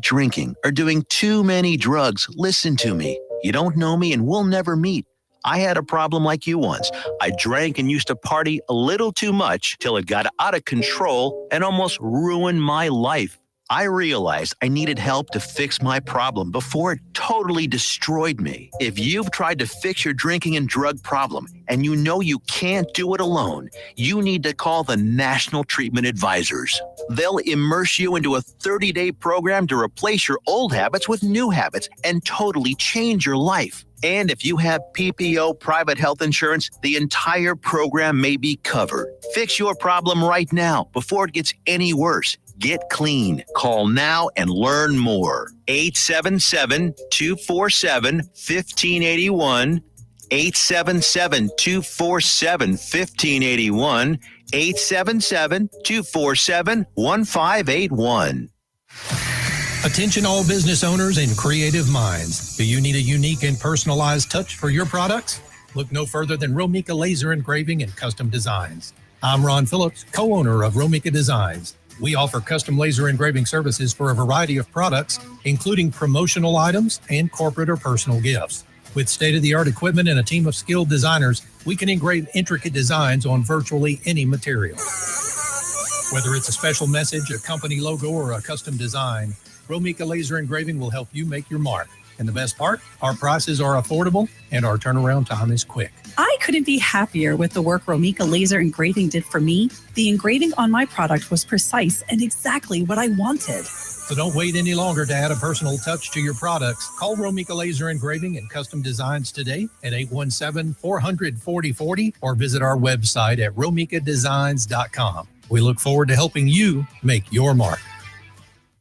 Drinking or doing too many drugs. Listen to me. You don't know me and we'll never meet. I had a problem like you once. I drank and used to party a little too much till it got out of control and almost ruined my life. I realized I needed help to fix my problem before it totally destroyed me. If you've tried to fix your drinking and drug problem and you know you can't do it alone, you need to call the National Treatment Advisors. They'll immerse you into a 30-day program to replace your old habits with new habits and totally change your life. And if you have PPO private health insurance, the entire program may be covered. Fix your problem right now before it gets any worse. Get clean. Call now and learn more. 877-247-1581. 877-247-1581. 877-247-1581. Attention all business owners and creative minds. Do you need a unique and personalized touch for your products? Look no further than Romika Laser Engraving and Custom Designs. I'm Ron Phillips, co-owner of Romika Designs. We offer custom laser engraving services for a variety of products, including promotional items and corporate or personal gifts. With state-of-the-art equipment and a team of skilled designers, we can engrave intricate designs on virtually any material. Whether it's a special message, a company logo, or a custom design, Romika Laser Engraving will help you make your mark. And the best part, our prices are affordable and our turnaround time is quick. I couldn't be happier with the work Romika Laser Engraving did for me. The engraving on my product was precise and exactly what I wanted. So don't wait any longer to add a personal touch to your products. Call Romika Laser Engraving and Custom Designs today at 817-400-4040 or visit our website at romikadesigns.com. We look forward to helping you make your mark.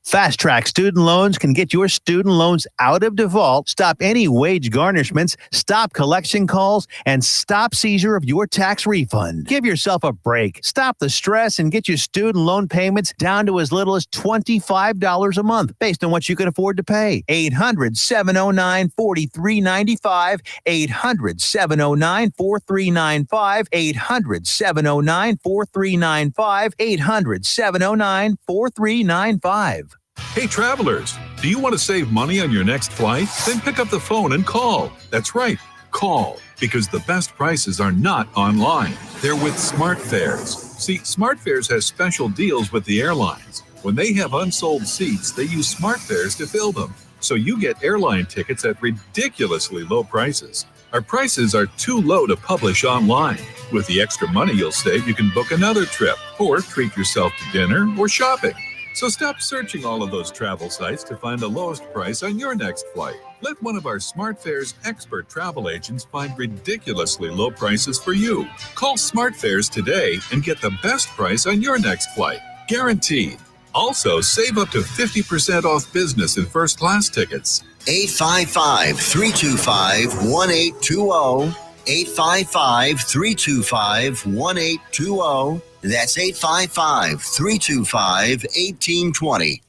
Fast Track Student Loans can get your student loans out of default, stop any wage garnishments, stop collection calls, and stop seizure of your tax refund. Give yourself a break. Stop the stress and get your student loan payments down to as little as $25 a month based on what you can afford to pay. 800-709-4395, 800-709-4395, 800-709-4395, 800-709-4395. Hey travelers, do you want to save money on your next flight? Then pick up the phone and call. That's right, call, because the best prices are not online. They're with SmartFares. See, SmartFares has special deals with the airlines. When they have unsold seats, they use SmartFares to fill them. So you get airline tickets at ridiculously low prices. Our prices are too low to publish online. With the extra money you'll save, you can book another trip or treat yourself to dinner or shopping. So stop searching all of those travel sites to find the lowest price on your next flight. Let one of our SmartFares expert travel agents find ridiculously low prices for you. Call SmartFares today and get the best price on your next flight. Guaranteed. Also, save up to 50% off business and first class tickets. 855-325-1820. 855-325-1820. That's 855-325-1820.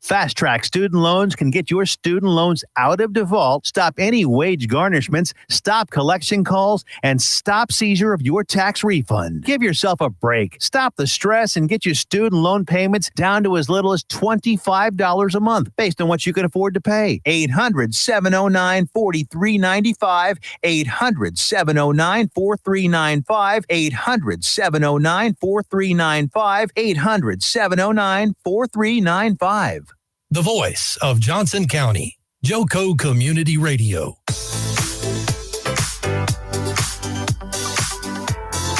Fast Track Student Loans can get your student loans out of default, stop any wage garnishments, stop collection calls, and stop seizure of your tax refund. Give yourself a break. Stop the stress and get your student loan payments down to as little as $25 a month based on what you can afford to pay. 800-709-4395, 800-709-4395, 800-709-4395, 800-709-4395. The voice of Johnson County, JoCo Community Radio.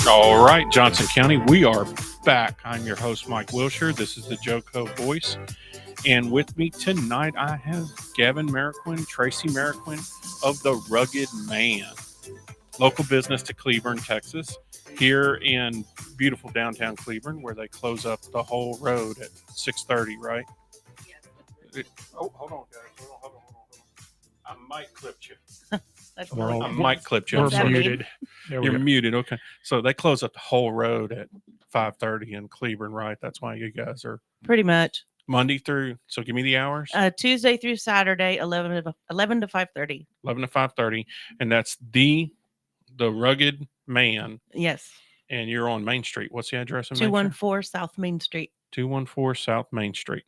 All right, Johnson County, we are back. I'm your host, Mike Wilshire. This is the JoCo voice. And with me tonight, I have Gavin Marquin, Tracy Marquin of The Rugged Man. Local business to Cleburne, Texas, here in beautiful downtown Cleburne, where they close up the whole road at 6:30, right? Hold on, guys. Hold on. I might clip you. I might clip you. We're muted. You're muted. Okay. So they close up the whole road at 5:30 in Cleburne, right? That's why you guys are Pretty much. Monday through. So give me the hours. Tuesday through Saturday, 11 to 5:30. 11 to 5:30, and that's the Rugged Man. Yes. And you're on Main Street. What's the address? 214 South Main Street. 214 South Main Street.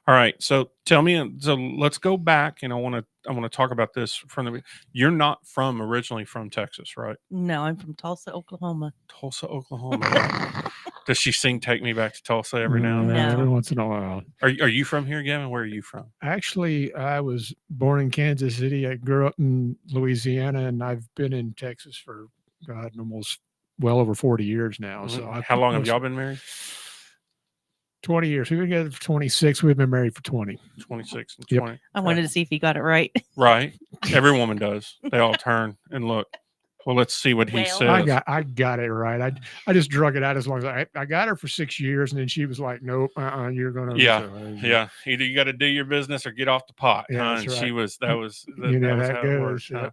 All right. So tell me. So let's go back, and I want to talk about this from the. You're not originally from Texas, right? No, I'm from Tulsa, Oklahoma. Tulsa, Oklahoma. Does she sing "Take Me Back to Tulsa" every now and then? No. Every once in a while. Are you from here, Gavin? Where are you from? Actually, I was born in Kansas City. I grew up in Louisiana, and I've been in Texas for God, almost well over 40 years now. So How long have y'all been married? 20 years. We've been together for 26. We've been married for 20. 26 and Yep. 20. I wanted to see if he got it right. Right. Every woman does. They all turn and look. Well, let's see what he Well, says. I got it right. I just drug it out as long as I got her for 6 years, and then she was like, "Nope, you're gonna." Yeah. Either you got to do your business or get off the pot. Yeah, Huh? that's And right. she was. That was That was how it goes. worked, huh?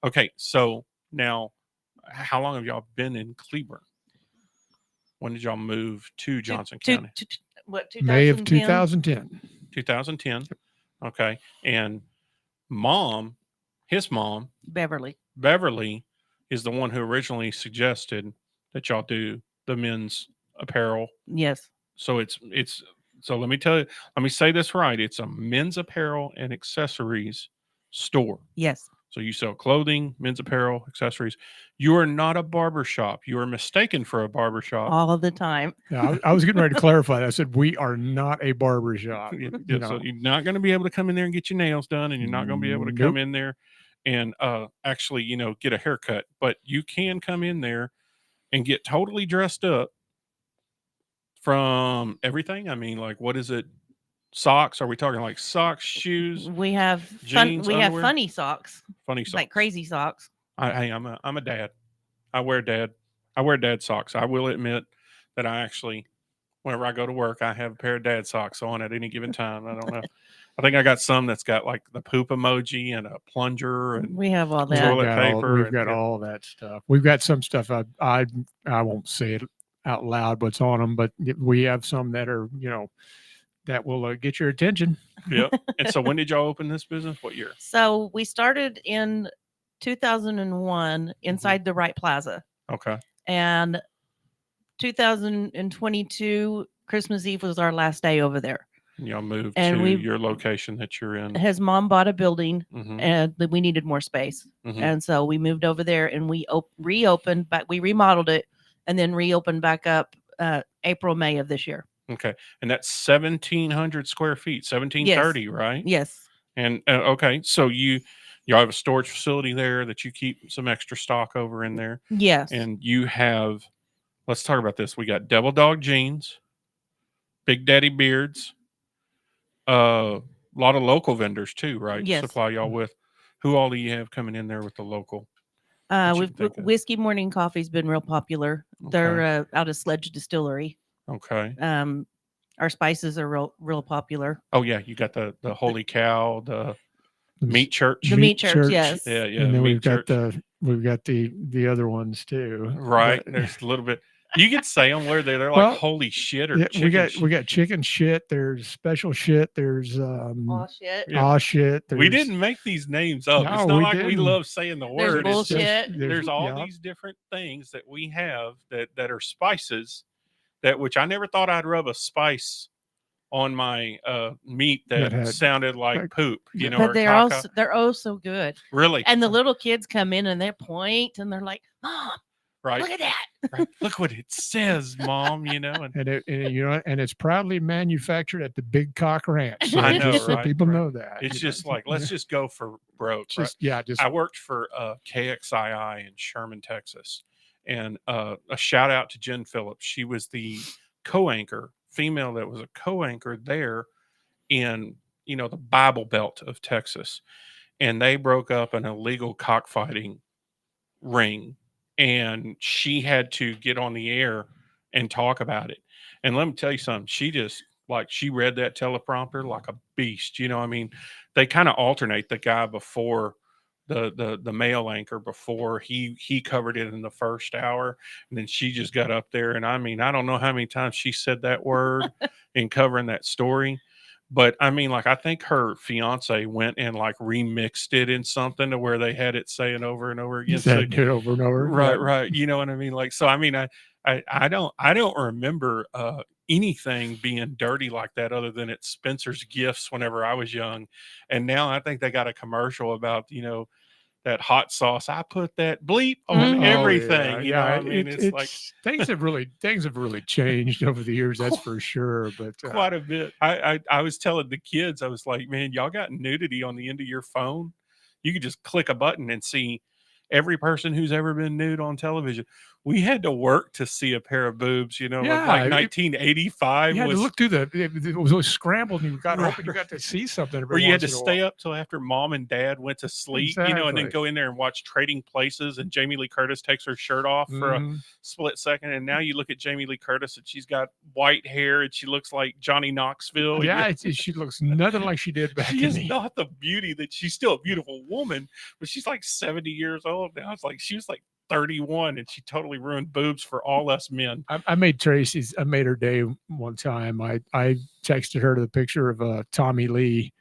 Okay. So now, how long have y'all been in Cleburne? When did y'all move to Johnson County? What? May of 2010? 2010. 2010. Okay. And his mom, Beverly, is the one who originally suggested that y'all do the men's apparel. Yes. So so let me say this right. It's a men's apparel and accessories store. Yes. So you sell clothing, men's apparel, accessories. You are not a barber shop. You are mistaken for a barber shop. All of the time. Yeah, I was getting ready to clarify that. I said we are not a barber shop. So you're not going to be able to come in there and get your nails done, and you're not going to be able to come in there and actually, get a haircut. But you can come in there and get totally dressed up from everything. I mean, like, what is it? Socks? Are we talking like socks, shoes? We have jeans, we have underwear? funny socks. Funny socks. Like crazy socks. I'm a dad. I wear dad socks. I will admit that I actually, whenever I go to work, I have a pair of dad socks on at any given time. I don't know. I think I got some that's got like the poop emoji and a plunger and We have all that. toilet paper. We've got all that stuff. We've got some stuff. I won't say it out loud what's on them, but we have some that are that will get your attention. Yep. And so when did y'all open this business? What year? So we started in 2001 inside the Wright Plaza. Okay. And 2022 Christmas Eve was our last day over there. Y'all moved And to we- your location that you're in. His mom bought a building Mhm. and we needed more space. Mhm. And so we moved over there and we reopened back. We remodeled it and then reopened back up April, May of this year. Okay. And that's 1,700 square feet, 1,730, right? Yes. And okay. So y'all have a storage facility there that you keep some extra stock over in there. Yes. And you have, let's talk about this. We got Devil Dog Jeans, Big Daddy Beards, a lot of local vendors too, right? Yes. Supply y'all with. Who all do you have coming in there with the local? you We've think of? Whiskey Morning Coffee's been real popular. They're out of Sledge Distillery. Okay. Our spices are real popular. Oh yeah, you got the Holy Cow, the Meat Church. The Meat Church, yes. Yeah, yeah. And then Meat Church. we've got the other ones too. Right. But- There's a little bit. You could say them where they're like Well, holy shit or yeah, chicken. we got chicken shit. There's special shit. There's Oh shit. Yeah. aw shit. We there's- didn't make these names up. No, It's not we like we didn't. love saying the There's word. It's just- bullshit. there's all yeah. these different things that we have that are spices which I never thought I'd rub a spice on my meat that had- sounded like like- poop, or But they're caca. they're oh so good. Really And the little kids come in and they point and they're like, "Mom, right. look at that." Right. Look what it says, Mom. And and it's proudly manufactured at the Big Cock Ranch. So I know, just so right, people right. know that. it's just like let's just go for broke. Right? Just I worked for KXII in Sherman, Texas, and a shout out to Jen Phillips. She was the co-anchor, female that was a co-anchor there in the Bible Belt of Texas, and they broke up an illegal cockfighting ring, and she had to get on the air and talk about it. And let me tell you something, she read that teleprompter like a beast. I mean, they kind of alternate the guy before the male anchor before he covered it in the first hour, and then she just got up there, and I mean, I don't know how many times she said that word in covering that story, but I mean, like, I think her fiance went and like remixed it in something to where they had it saying over and over again. said it over and over. Right. You know what I mean? Like, so I mean, I don't remember anything being dirty like that other than at Spencer's Gifts whenever I was young. And now I think they got a commercial about, that hot sauce. I put that bleep on Mhm. everything. Yeah, It's like things have really changed over the years. That's for sure. But quite a bit. I was telling the kids, I was like, man, y'all got nudity on the end of your phone. You could just click a button and see every person who's ever been nude on television. We had to work to see a pair of boobs, like Yeah, 1985 you had to was look through it was always scrambled, and you got Right. hoping you got to see something. where Every you had to once in a stay while. up till after mom and dad went to sleep, and then Exactly. go in there and watch Trading Places, and Jamie Lee Curtis takes her shirt off for a Mhm. split second. And now you look at Jamie Lee Curtis and she's got white hair and she looks like Johnny Knoxville. and Yeah, you're- she looks nothing like she did back she in is the. not the beauty that she's still a beautiful woman, but she's like 70 years old now. It's like she was like 31 and she totally ruined boobs for all us men. I made her day one time. I texted her the picture of Tommy Lee,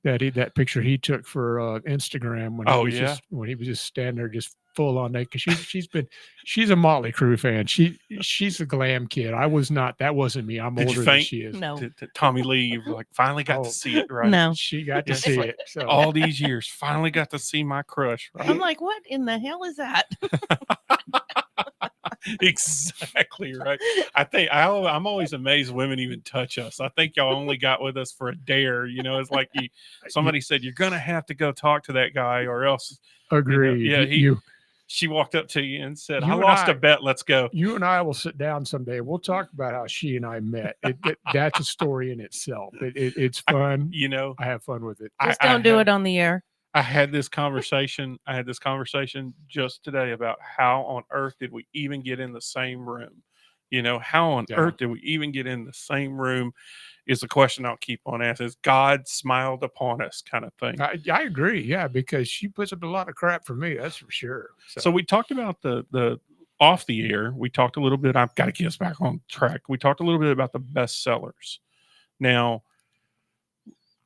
that picture he took for Instagram when Oh, he was yeah? when he was just standing there just full on naked. Because she's a Motley Crue fan. She's a glam kid. I was not. That wasn't me. I'm Did you older than faint? she is. No. Tommy Lee, you've like finally got Oh. to see it, right? No. She got to Yeah. see It's like- it. So All these years, finally got to see my crush, right? I'm like, what in the hell is that? Exactly right. I think I'm always amazed women even touch us. I think y'all only got with us for a dare. It's like somebody said you're gonna have to go talk to that guy or else. agreed. Yeah, she walked up to you and said, You "I and lost I- a bet. Let's go." You and I will sit down someday. We'll talk about how she and I met. That's a story in itself. It's fun. I have fun with it. Just don't do it on the air. I had this conversation just today about how on earth did we even get in the same room? How on Yeah. earth did we even get in the same room is the question I'll keep on asking. Is God smiled upon us kind of thing? I agree. Yeah, because she puts up a lot of crap for me. That's for sure. So we talked about the off the air. We talked a little bit. I've got to get us back on track. We talked a little bit about the best sellers. Now,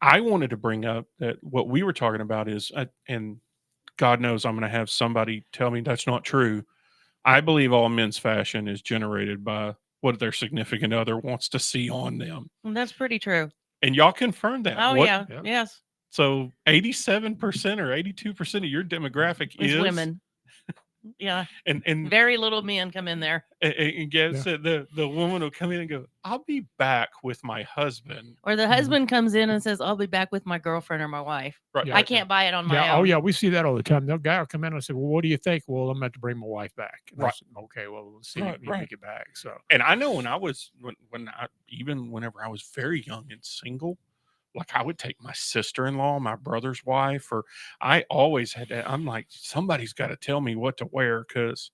I wanted to bring up that what we were talking about is, and God knows I'm going to have somebody tell me that's not true. I believe all men's fashion is generated by what their significant other wants to see on them. And that's pretty true. And y'all confirmed that. Oh, What- yeah. yeah. Yes. So 87% or 82% of your demographic It's is women. Yeah. And Very little men come in there. guess that the woman will come in and go, "I'll be back with my husband." Or the husband comes in and says, I'll be back with my girlfriend or my wife. Right. Yeah. I can't buy it on my Yeah. own. Oh, yeah. We see that all the time. The guy will come in and say, "Well, what do you think?" "Well, I'm going to have to bring my wife back." And I Right. said, "Okay. Well, we'll see Right, if you right. get back." So And I know when I was whenever I was very young and single, like I would take my sister-in-law, my brother's wife, or I always had that. I'm like, somebody's got to tell me what to wear because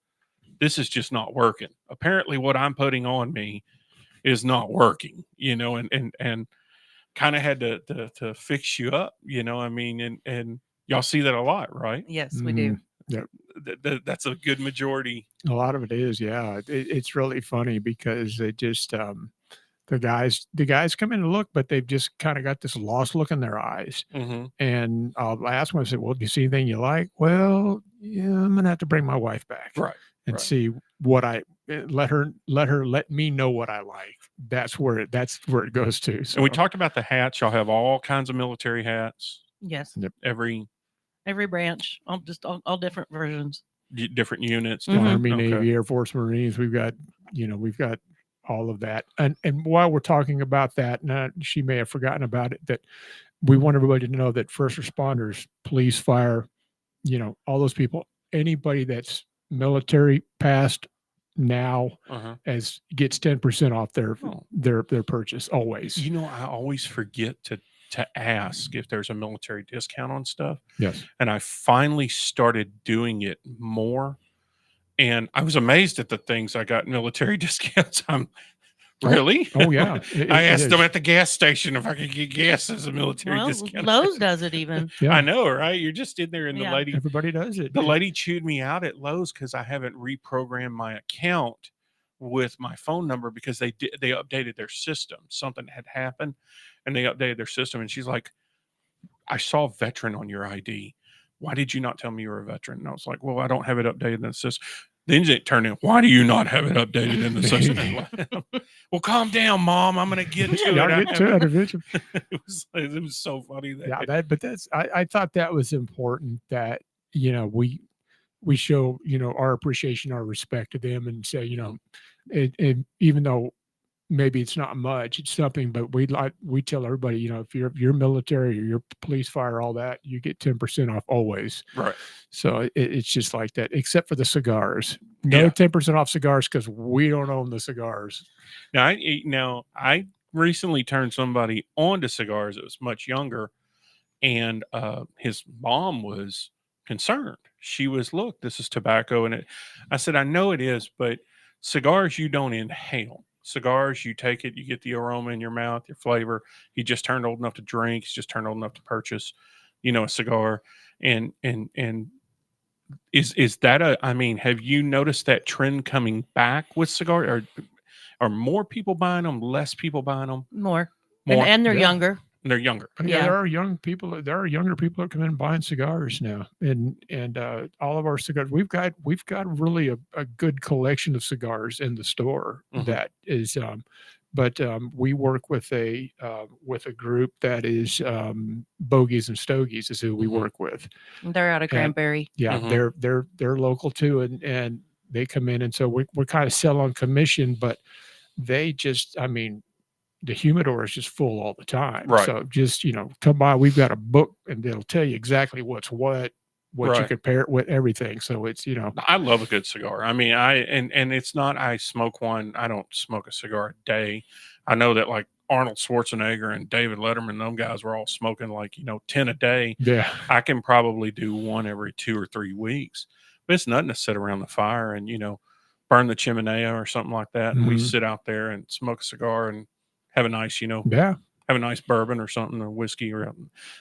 this is just not working. Apparently, what I'm putting on me is not working, and kind of had to fix you up, and y'all see that a lot, right? Yes, we do. That's a good majority. a lot of it is, yeah. It's really funny because they just the guys come in to look, but they've just kind of got this lost look in their eyes. Mm-hmm. And I'll ask them, I said, "Well, do you see anything you like?" "Well, yeah, I'm gonna have to bring my wife back Right. and right. see what let me know what I like." That's where it goes to. So And we talked about the hats. Y'all have all kinds of military hats. Yes. Every Every branch, all different versions. different units. Mhm. different- Army, okay. Navy, Air Force, Marines. We've got all of that. And while we're talking about that, now she may have forgotten about it, that we want everybody to know that first responders, police, fire, all those people, anybody that's military past now Uh-huh. gets 10% off their Oh. their purchase always. I always forget to ask if there's a military discount on stuff. Yes. And I finally started doing it more. And I was amazed at the things I got military discounts. Really? Oh yeah. I asked them at the gas station if I could get gas as a military Well, discount. Lowe's does it even. Yeah. I know, right? You're just in there, and Yeah. Everybody does it. the lady chewed me out at Lowe's because I haven't reprogrammed my account with my phone number because they updated their system. Something had happened, and they updated their system. And she's like, "I saw veteran on your ID. Why did you not tell me you were a veteran?" And I was like, "Well, I don't have it updated in the system." Then it turned in, why do you not have it updated in the section? Well, calm down, Mom. I'm going to get to Y'all it. get to it eventually. It was so funny. I thought that was important that, we show, our appreciation, our respect to them and say, it even though maybe it's not much, it's something, but we tell everybody, if you're military or you're police, fire, all that, you get 10% off always. Right. So it's just like that, except for the cigars. No 10% off cigars because we don't own the cigars. Now I recently turned somebody on to cigars that was much younger, and his mom was concerned. She was, look, this is tobacco in it. I said, I know it is, but cigars you don't inhale. Cigars, you take it, you get the aroma in your mouth, your flavor. He just turned old enough to drink. He's just turned old enough to purchase, a cigar. And is that have you noticed that trend coming back with cigar? Or are more people buying them, less people buying them? More. More. And they're younger. They're younger. Yeah, there are young people. There are younger people that come in buying cigars now, and all of our cigars. We've got really a good collection of cigars in the store. That is, but we work with a group that is Bogies and Stogies is who we work with. They're out of Cranberry. Yeah, they're local too, and they come in, and so we're kind of sell on commission, but they just, the humidor is just full all the time. Right. So just, come by. We've got a book and it'll tell you exactly what's what you can pair it with, everything. So it's, I love a good cigar. And it's not, I smoke one. I don't smoke a cigar a day. I know that like Arnold Schwarzenegger and David Letterman, them guys were all smoking 10 a day. Yeah. I can probably do one every 2 or 3 weeks, but it's nothing to sit around the fire and, burn the chimenea or something like that. And we sit out there and smoke a cigar and have a nice, have a nice bourbon or something, or whiskey or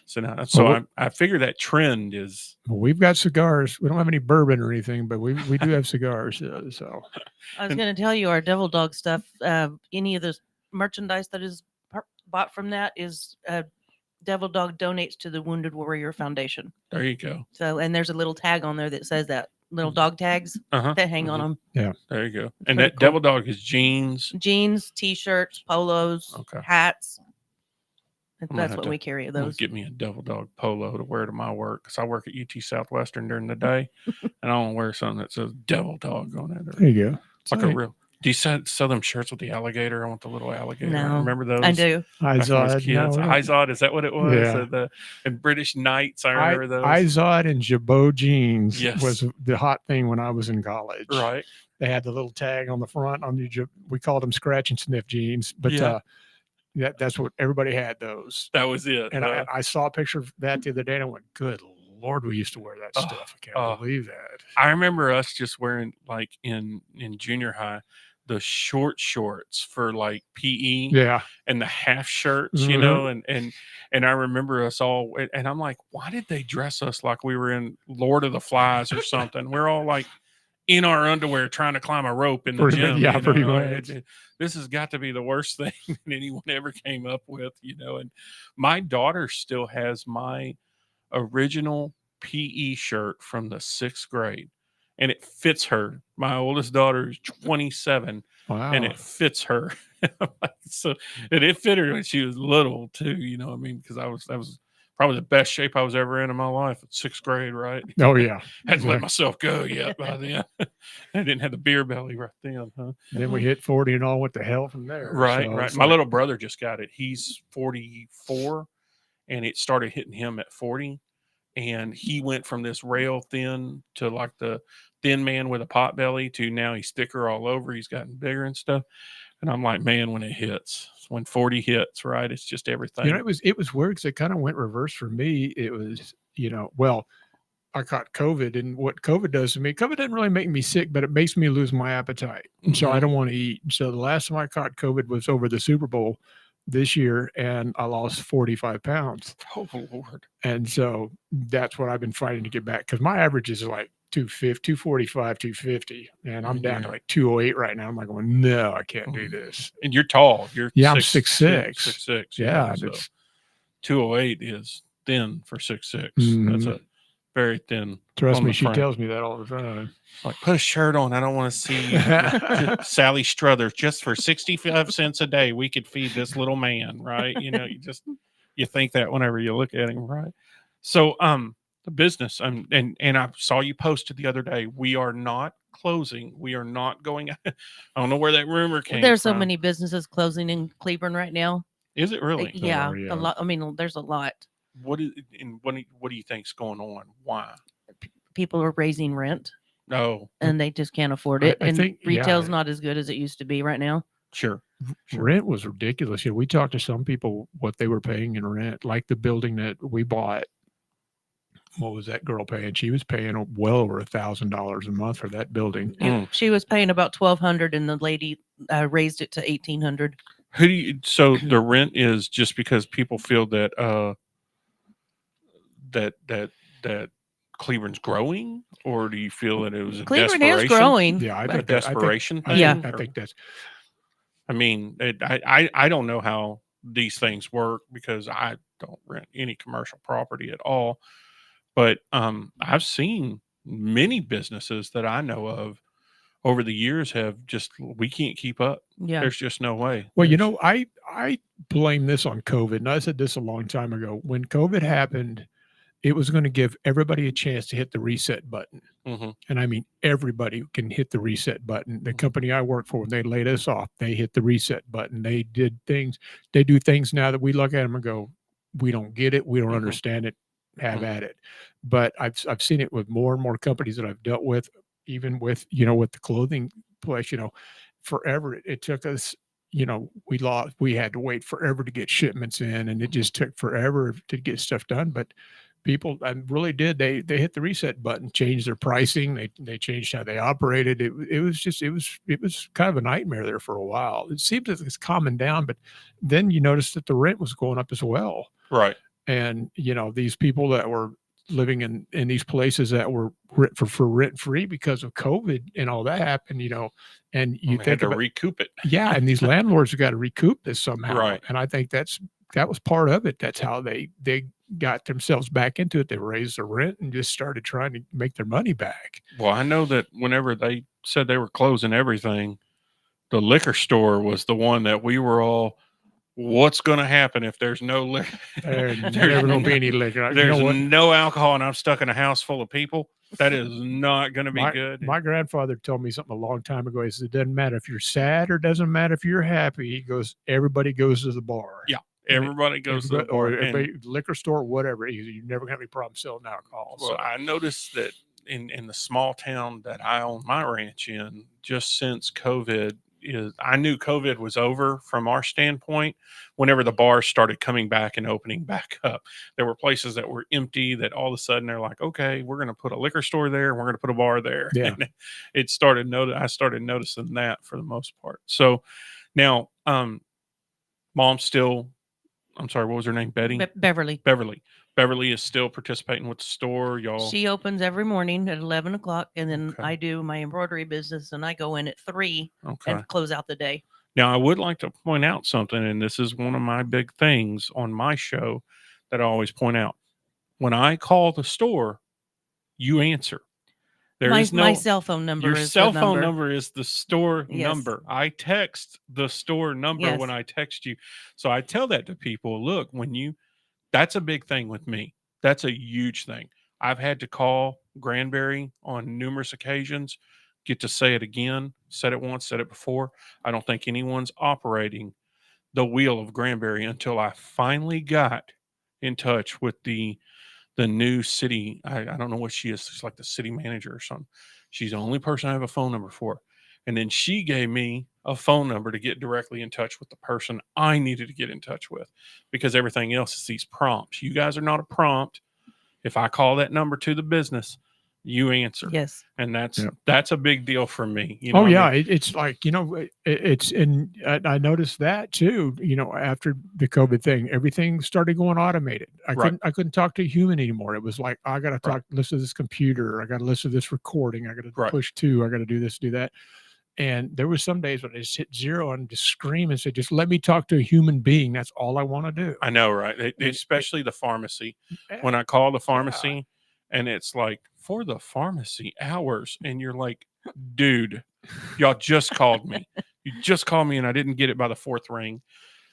something. So I figure that trend is. Well, we've got cigars. We don't have any bourbon or anything, but we do have cigars. So I was going to tell you our Devil Dog stuff. Any of the merchandise that is bought from that is Devil Dog donates to the Wounded Warrior Foundation. There you go. So, and there's a little tag on there that says that. Little dog tags that hang on them. Yeah. There you go. And that cool. Devil Dog is jeans, t-shirts, polos, hats. That's what we carry of those. Get me a Devil Dog polo to wear to my work because I work at UT Southwestern during the day, and I want to wear something that says Devil Dog on it. There you go. It's like a real. Do you sell them shirts with the alligator? I want the little alligator. No, remember those? I do. Izod, is that what it was? Yeah. And British Knights, I remember those. Izod and Jabot jeans yes. was the hot thing when I was in college. Right. They had the little tag on the front on the. We called them scratch and sniff jeans, but that's what everybody had those. That was it. And I saw a picture of that the other day, and I went, "Good Lord, we used to wear that stuff. I can't believe that." I remember us just wearing like in junior high. The short shorts for like PE and the half shirts, and I remember us all, and I'm like, why did they dress us like we were in Lord of the Flies or something? We're all like in our underwear trying to climb a rope in the gym. Yeah, pretty much. This has got to be the worst thing that anyone ever came up with, and my daughter still has my original PE shirt from the 6th grade. And it fits her. My oldest daughter is 27, and it fits her. So, and it fit her when she was little too. Because that was probably the best shape I was ever in my life. 6th grade, right? Oh yeah, hadn't let myself go yet by then. I didn't have the beer belly right then, huh? Then we hit 40 and all went to hell from there. Right, so right. My little brother just got it. He's 44, and it started hitting him at 40. And he went from this rail thin to like the thin man with a pot belly to now he's thicker all over. He's gotten bigger and stuff. And I'm like, man, when it hits, when 40 hits, right? It's just everything. It was weird because it kind of went reverse for me. It was, I caught COVID, and what COVID does to me, COVID doesn't really make me sick, but it makes me lose my appetite. So I don't want to eat. So the last time I caught COVID was over the Super Bowl this year, and I lost 45 pounds. Oh Lord. And so that's what I've been fighting to get back, because my average is like 245, 250, and I'm down to like 208 right now. I'm like, no, I can't do this. And you're tall. I'm 6'6". 6'6". Yeah. So 208 is thin for 6'6". Mm-hmm. That's a very thin. Trust on me, the she front. tells me that all the time. Like, put a shirt on. I don't want to see Sally Struthers. Just for 65 cents a day, we could feed this little man, right? You think that whenever you look at him, right? So, the business, and I saw you posted the other day. We are not closing. We are not going. I don't know where that rumor came There's so from. many businesses closing in Cleburne right now. Is it really? Yeah, yeah. a lot. I mean, there's a lot. What do you think's going on? Why? People are raising rent Oh, and they just can't afford I it. And think, retail's yeah. not as good as it used to be right now. sure. Rent was ridiculous. We talked to some people what they were paying in rent, like the building that we bought. What was that girl paying? She was paying well over $1,000 a month for that building. She was paying about $1,200, and the lady raised it to $1,800. So the rent is just because people feel that that Cleburne's growing, or do you feel that it was a Cleburne desperation? is growing. Yeah, I A think desperation I thing. think that's I mean, I don't know how these things work because I don't rent any commercial property at all. But I've seen many businesses that I know of over the years we can't keep up. Yeah. There's just no way. Well, There's- I blame this on COVID. And I said this a long time ago. When COVID happened, it was going to give everybody a chance to hit the reset button. Mhm. And I mean, everybody can hit the reset button. The company I work for, when they laid us off, they hit the reset button. They do things now that we look at them and go, we don't get it. We don't Mhm. understand it. Have Mhm. at it. But I've seen it with more and more companies that I've dealt with, even with with the clothing place. Forever it took us. We had to wait forever to get shipments in, and it just took forever to get stuff done. But people really did. They hit the reset button, changed their pricing. They changed how they operated. It was kind of a nightmare there for a while. It seems that it's calming down, but then you notice that the rent was going up as well. Right. And these people that were living in these places that were rent free because of COVID and all that happened, and you They think had to recoup it. yeah, and these landlords have got to recoup this somehow. Right. And I think that was part of it. That's how they got themselves back into it. They raised their rent and just started trying to make their money back. Well, I know that whenever they said they were closing everything, the liquor store was the one that we were all, what's going to happen if there's no liquor? There's never going to be any liquor. There's no alcohol, and I'm stuck in a house full of people. That is not going to be good. My grandfather told me something a long time ago. He said, it doesn't matter if you're sad or doesn't matter if you're happy. He goes, everybody goes to the bar. Yeah. Everybody goes to the bar. Or everybody, liquor store, whatever. You're never going to have any problem selling alcohol. Well, I noticed that in the small town that I own my ranch in, just since COVID, I knew COVID was over from our standpoint. Whenever the bars started coming back and opening back up, there were places that were empty that all of a sudden they're like, okay, we're going to put a liquor store there. And we're going to put a bar there. Yeah. And I started noticing that for the most part. So now, mom's still, I'm sorry, what was her name? Betty? Beverly. Beverly is still participating with the store. Y'all. She opens every morning at 11 o'clock, and then Okay. I do my embroidery business, and I go in at 3 Okay. and close out the day. Now, I would like to point out something, and this is one of my big things on my show that I always point out. When I call the store, you answer. My cell phone number your is cell the phone number is the store Yes. number. I text the store number Yes. when I text you. So I tell that to people. Look, that's a big thing with me. That's a huge thing. I've had to call Granbury on numerous occasions, get to say it again, said it once, said it before. I don't think anyone's operating the wheel of Granbury until I finally got in touch with the new city. I don't know what she is. She's like the city manager or something. She's the only person I have a phone number for. And then she gave me a phone number to get directly in touch with the person I needed to get in touch with, because everything else is these prompts. You guys are not a prompt. If I call that number to the business, you answer. Yes. And that's a big deal for me. It's like, I noticed that too, after the COVID thing, everything started going automated. I couldn't talk to a human anymore. It was like, I got to listen to this computer. I got to listen to this recording. I got to push 2. I got to do this, do that. And there were some days when I just hit 0 and just scream and say, just let me talk to a human being. That's all I want to do. I know, right? Especially the pharmacy. When I call the pharmacy and it's like for the pharmacy hours, and you're like, dude, y'all just called me. You just called me, and I didn't get it by the fourth ring.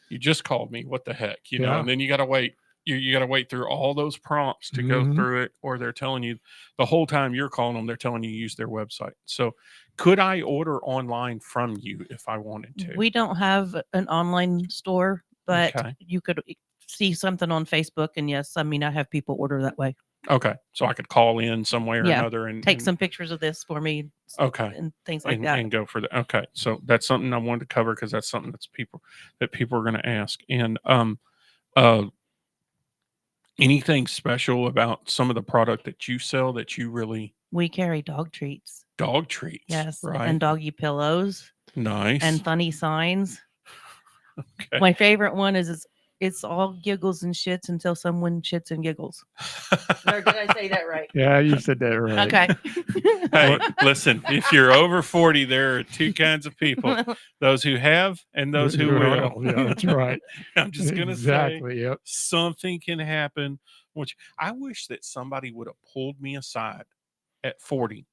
You just called me. What the heck, you know? Yeah. And then you got to wait. You got to wait through all those prompts to go through it, or they're telling you the whole time you're calling them, they're telling you use their website. So could I order online from you if I wanted to? We don't have an online store, but Okay. you could see something on Facebook. And yes, I mean, I have people order that way. Okay. So I could call in some way or Yeah. another and Take some pictures of this for me. Okay. And things like and, that. and go for that. Okay. So that's something I wanted to cover because that's something that people are going to ask. And anything special about some of the product that you sell that you really We carry dog treats. dog treats? Yes. Right. And doggy pillows Nice. and funny signs. Okay. My favorite one is it's all giggles and shits until someone shits and giggles. Or did I say that right? Yeah, you said that right. Okay. Hey, listen, if you're over 40, there are two kinds of people, those who have and those who will. Yeah, that's right. I'm just going to say Exactly. Yep. something can happen, which I wish that somebody would have pulled me aside at 40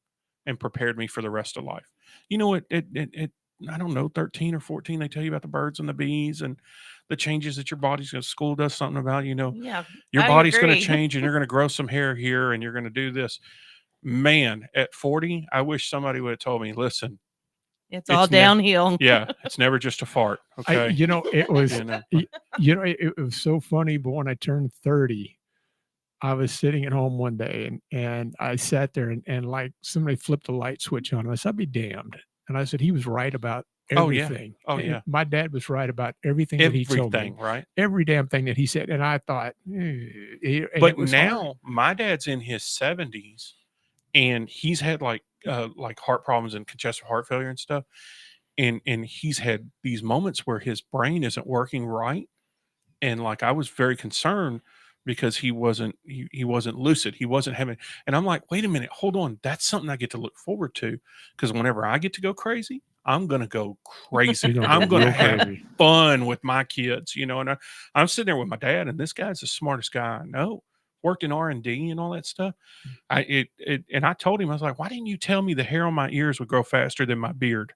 and prepared me for the rest of life. You know, I don't know, 13 or 14, they tell you about the birds and the bees and the changes that your body's going to, school does something about, you know, Yeah. your I body's going to agree. change and you're going to grow some hair here and you're going to do this. Man, at 40, I wish somebody would have told me, listen, It's all It's nev- downhill. yeah, it's never just a fart. Okay. It was, You know. it was so funny. But when I turned 30, I was sitting at home one day and I sat there and like somebody flipped a light switch on. I said, I'd be damned. And I said, he was right about Oh, yeah. everything. Oh, And yeah. my dad was right about everything that he told me. Everything, right? Every damn thing that he said. And I thought, and But it was now hard. my dad's in his 70s and he's had like heart problems and congestive heart failure and stuff. And he's had these moments where his brain isn't working right. And like I was very concerned because he wasn't lucid. He wasn't having, and I'm like, wait a minute, hold on. That's something I get to look forward to. Because whenever I get to go crazy, I'm gonna go crazy. You're I'm gonna real have crazy. fun with my kids, you know. And I'm sitting there with my dad, and this guy's the smartest guy I know. Worked in R&D and all that stuff. And I told him, I was like, why didn't you tell me the hair on my ears would grow faster than my beard?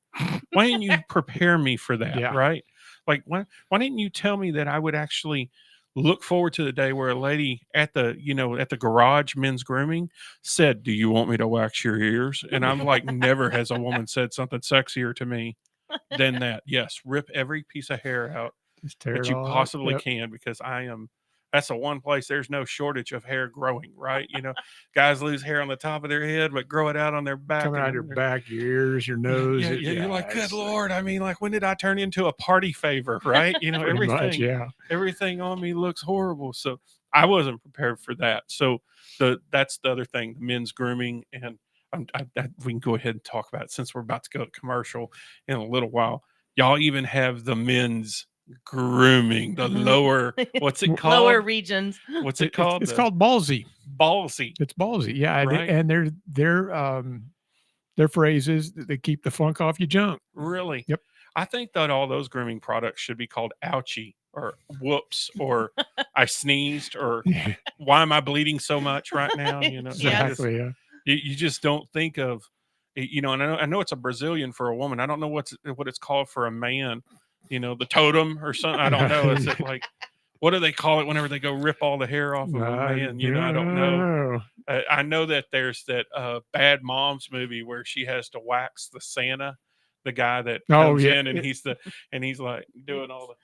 Why didn't you prepare me for that? Yeah. Right? Like why didn't you tell me that I would actually look forward to the day where a lady at the garage men's grooming said, "Do you want me to wax your ears?" And I'm like, never has a woman said something sexier to me than that. Yes, rip every piece of hair out Just tear that it you all out. possibly Yep. can, because that's the one place there's no shortage of hair growing, right? You know, guys lose hair on the top of their head, but grow it out on their back. Coming out of your back, your ears, your nose. Yeah, you're like, good it's Lord. I mean, like, when did I turn into a party favor, right? You know, pretty everything, much, yeah. everything on me looks horrible. So I wasn't prepared for that. So that's the other thing, the men's grooming. And we can go ahead and talk about it since we're about to go to commercial in a little while. Y'all even have the men's grooming, the lower, what's it called? Lower regions. What's it called? It's called ballsy. Ballsy. It's ballsy. Yeah. Right. And their phrases that they keep the funk off your junk. Really? Yep. I think that all those grooming products should be called ouchie or whoops or I sneezed or why am I bleeding so much right now? You know, Exactly. Yeah. you just don't think of, you know, and I know it's a Brazilian for a woman. I don't know what it's called for a man, you know, the totem or something. I don't know. Is it like, what do they call it whenever they go rip all the hair off of a man? You know, I don't know. I know that there's that Bad Moms movie where she has to wax the Santa, the guy that comes in and he's like doing all the.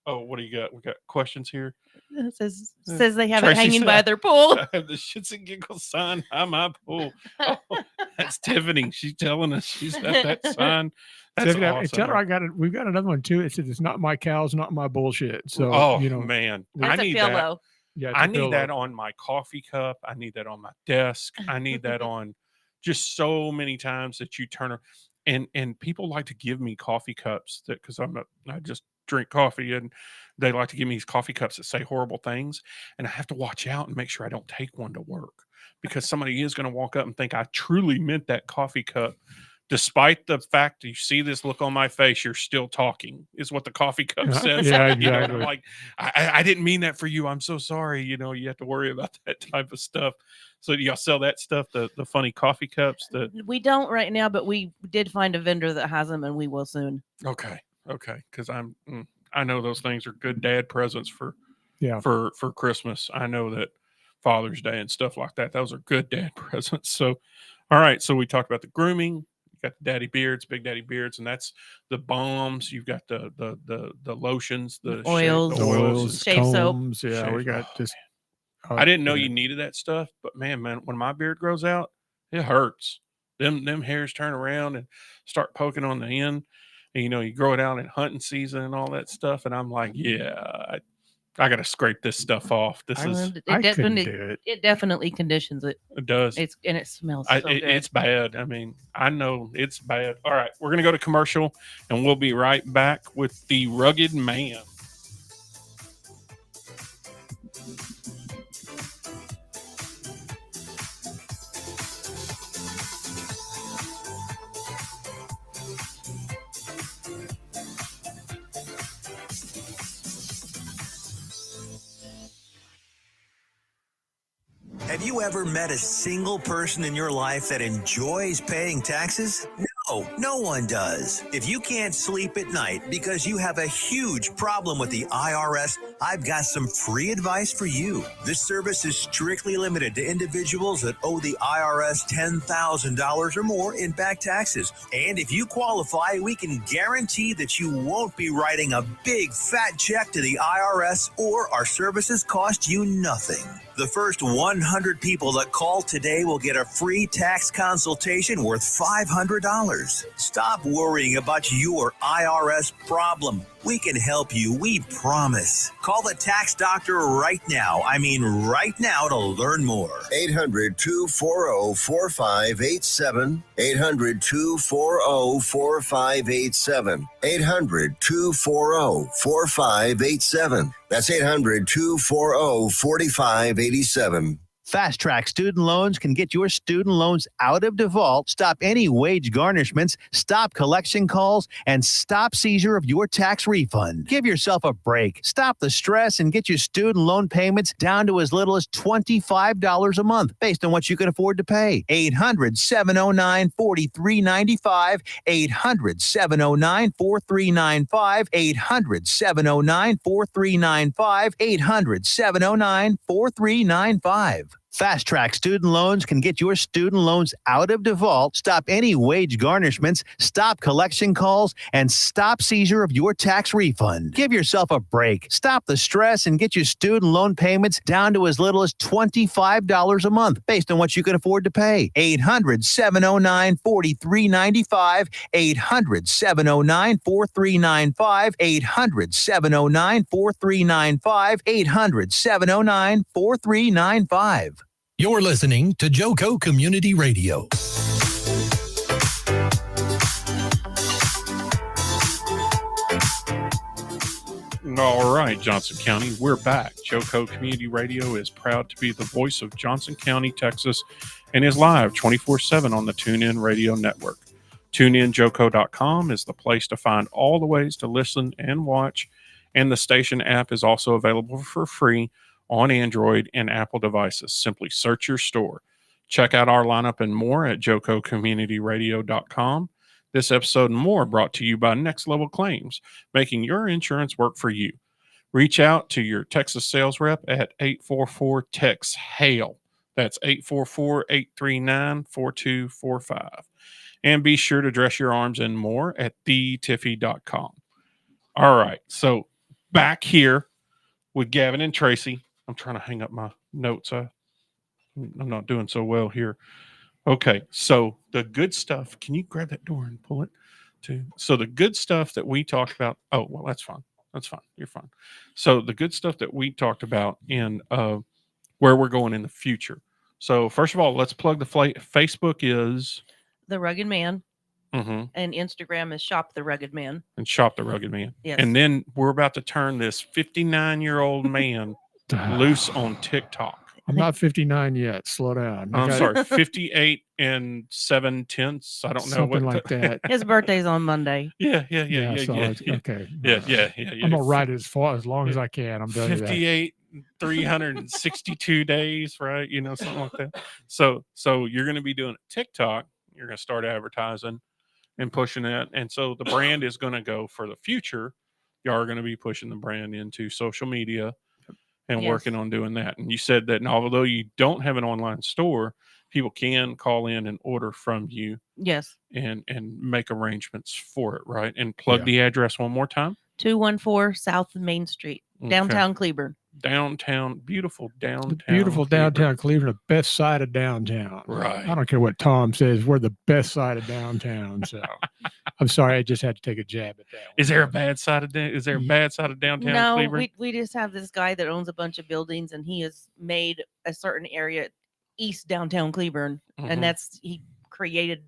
Oh, what do you got? We got questions here. It says they have it Tracy hanging said, by their pool. I have the shits and giggles sign by my pool. Oh, that's Tiffany. She's telling us she's got that sign. That's Tiffany, awesome. tell her we've got another one too. It says it's not my cows, not my bullshit. So oh, you know, man, That's I need a pillow. yeah, I need that on my coffee cup. I need that on my desk. I need that on just so many times that you turn and people like to give me coffee cups that because I just drink coffee and they like to give me these coffee cups that say horrible things, and I have to watch out and make sure I don't take one to work because somebody is going to walk up and think I truly meant that coffee cup despite the fact that you see this look on my face, you're still talking, is what the coffee cup says. Yeah, You know, and I'm exactly. like, I didn't mean that for you. I'm so sorry. You know, you have to worry about that type of stuff. So do y'all sell that stuff, the funny coffee cups? We don't right now, but we did find a vendor that has them, and we will soon. Okay, because I know those things are good dad presents for Yeah. for Christmas. I know that Father's Day and stuff like that. Those are good dad presents. So, all right. So we talked about the grooming. You got the daddy beards, big daddy beards, and that's the balms. You've got the lotions, the Oils. the Oils, Shave soap. combs. Yeah, we Shave- got oh, just. I didn't know yeah. you needed that stuff, but man, when my beard grows out, it hurts. Them hairs turn around and start poking on the end. And, you know, you grow it out in hunting season and all that stuff. And I'm like, yeah, I got to scrape this stuff off. This is I couldn't definitely do it. it definitely conditions it. it does. It smells so good. It's bad. I mean, I know it's bad. All right, we're gonna go to commercial, and we'll be right back with the Rugged Man. Have you ever met a single person in your life that enjoys paying taxes? No, no one does. If you can't sleep at night because you have a huge problem with the IRS, I've got some free advice for you. This service is strictly limited to individuals that owe the IRS $10,000 or more in back taxes. And if you qualify, we can guarantee that you won't be writing a big fat check to the IRS, or our services cost you nothing. The first 100 people that call today will get a free tax consultation worth $500. Stop worrying about your IRS problem. We can help you, we promise. Call the tax doctor right now. I mean right now, to learn more. 800-240-4587. 800-240-4587. 800-240-4587. That's 800-240-4587. Fast Track Student Loans can get your student loans out of default, stop any wage garnishments, stop collection calls, and stop seizure of your tax refund. Give yourself a break. Stop the stress and get your student loan payments down to as little as $25 a month based on what you can afford to pay. 800-709-4395. 800-709-4395. 800-709-4395. 800-709-4395. Fast Track Student Loans can get your student loans out of default, stop any wage garnishments, stop collection calls, and stop seizure of your tax refund. Give yourself a break. Stop the stress and get your student loan payments down to as little as $25 a month based on what you can afford to pay. 800-709-4395. 800-709-4395. 800-709-4395. 800-709-4395. You're listening to JoCo Community Radio. All right, Johnson County, we're back. JoCo Community Radio is proud to be the voice of Johnson County, Texas, and is live 24/7 on the TuneIn Radio Network. TuneInJoCo.com is the place to find all the ways to listen and watch, and the station app is also available for free on Android and Apple devices. Simply search your store. Check out our lineup and more at JoCoCommunityRadio.com. This episode and more brought to you by Next Level Claims, making your insurance work for you. Reach out to your Texas sales rep at 844-TEX-HAIL. That's 844-839-4245. And be sure to dress your arms and more at thetiffy.com. All right, so back here with Gavin and Tracy. I'm trying to hang up my notes. I'm not doing so well here. Okay, so the good stuff. Can you grab that door and pull it too? So the good stuff that we talked about. Oh, well, that's fine. That's fine. You're fine. So the good stuff that we talked about in where we're going in the future. So first of all, let's plug the Facebook is The Rugged Man, and and Instagram is Shop the Rugged Man. Shop the Rugged Man. Yes. And then we're about to turn this 59-year-old man loose on TikTok. I'm not 59 yet. Slow down. I I'm got sorry, 58 and 7/10. I don't know something what like that. His birthday's on Monday. Yeah. So it's, okay. Yeah. I'm gonna ride it as long as I can. I'm telling you that. 58, 362 days, right? Something like that. So you're going to be doing TikTok. You're going to start advertising and pushing it. And so the brand is going to go for the future. You are going to be pushing the brand into social media and Yes. working on doing that. And you said that although you don't have an online store, people can call in and order from you Yes. and make arrangements for it, right? And plug Yeah. the address one more time. 214 South Main Street, Okay. downtown Cleburne. Beautiful downtown. Beautiful downtown Cleveland, the best side of downtown. Right. I don't care what Tom says. We're the best side of downtown. So I'm sorry, I just had to take a jab at that one. Is there a bad side of downtown No, Cleburne? we just have this guy that owns a bunch of buildings, and he has made a certain area east downtown Cleburne, Mhm. and he created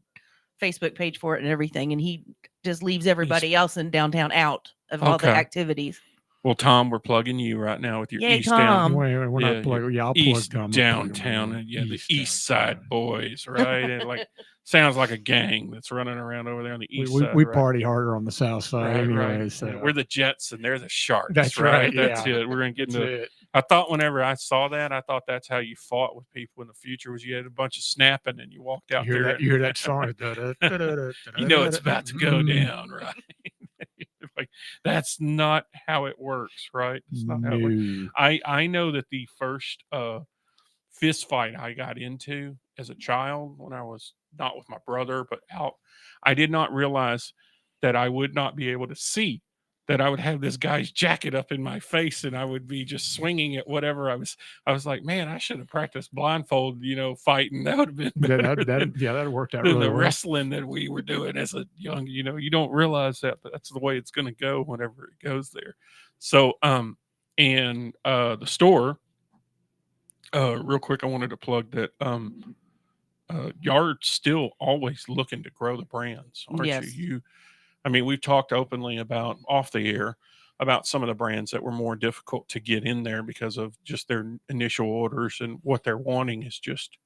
Facebook page for it and everything, and he just leaves everybody else in downtown out of all the Okay. activities. Well, Tom, we're plugging you right now with your Yay, east Tom. We're Yeah, not plugging. Yeah, I'll east plug Tom. downtown, and the East Side boys, right? And like sounds like a gang that's running around over there on the east side. We right? party harder on the south side anyway. Right. So. We're the Jets and they're the Sharks. That's right. right, That's yeah. it. We're gonna get into. That's it. I thought whenever I saw that, I thought that's how you fought with people in the future. Was you had a bunch of snapping and you walked out there. You hear that song? You know it's about to go down, right? Like that's not how it works, right? It's not how it works. No. I know that the first fist fight I got into as a child when I was not with my brother but out, I did not realize that I would not be able to see, that I would have this guy's jacket up in my face and I would be just swinging at whatever I was like, man, I should have practiced blindfold, fighting. That would have been better that worked out than really the well. wrestling that we were doing as a young, you don't realize that, but that's the way it's going to go whenever it goes there. So, and the store, real quick, I wanted to plug that, Yard's still always looking to grow the brands, aren't Yes. you? I mean, we've talked openly about off the air about some of the brands that were more difficult to get in there because of just their initial orders, and what they're wanting is just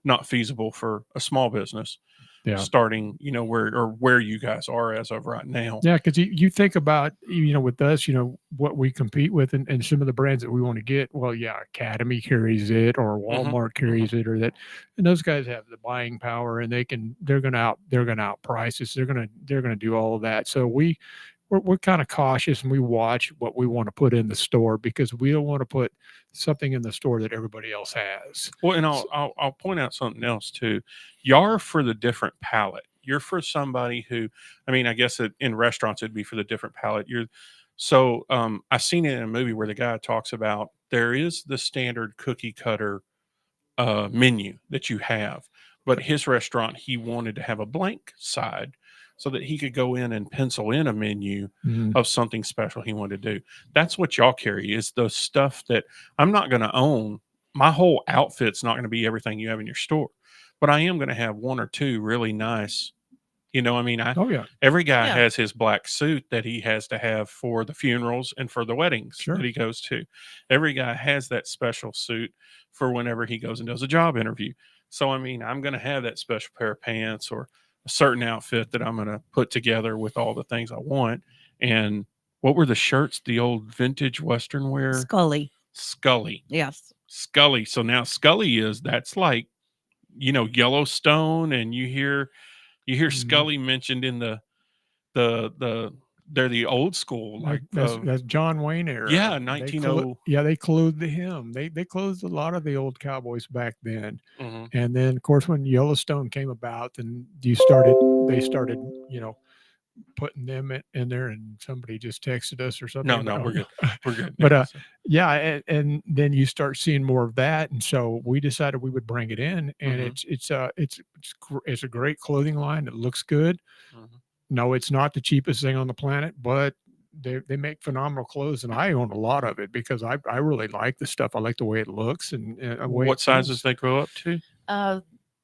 not feasible for a small business. Yeah. Starting, where you guys are as of right now. Yeah, because you think about, with us, what we compete with and some of the brands that we want to get. Well, yeah, Academy carries it, or Walmart carries it, or that, and those guys have the buying power, and they're gonna outprice us. They're gonna do all of that. So we're kind of cautious, and we watch what we want to put in the store, because we don't want to put something in the store that everybody else has. Well, and I'll point out something else too. You're for the different palate. You're for somebody who, I mean, I guess in restaurants it'd be for the different palate. I've seen it in a movie where the guy talks about there is the standard cookie cutter menu that you have, but his restaurant, he wanted to have a blank side so that he could go in and pencil in a menu of something special he wanted to do. That's what y'all carry, is the stuff that I'm not going to own. My whole outfit's not going to be everything you have in your store, but I am going to have one or two really nice, every guy has his black suit that he has to have for the funerals and for the weddings that he goes to. Every guy has that special suit for whenever he goes and does a job interview. So, I'm going to have that special pair of pants or a certain outfit that I'm going to put together with all the things I want. And what were the shirts? The old vintage Western wear? Scully. Yes. Scully. So now Scully that's like, Yellowstone, and you hear Scully mentioned in they're the old school, like that's John Wayne era. Yeah, they clothed him. They clothed a lot of the old cowboys back then. Mm-hmm. And then, of course, when Yellowstone came about, and they started, putting them in there, and somebody just texted us or something. No, we're good. We're good. But and then you start seeing more of that, and so we decided we would bring it in, and it's a great clothing line. It looks good. Mm-hmm. No, it's not the cheapest thing on the planet, but they make phenomenal clothes, and I own a lot of it because I really like the stuff. I like the way it looks and what sizes they grow up to.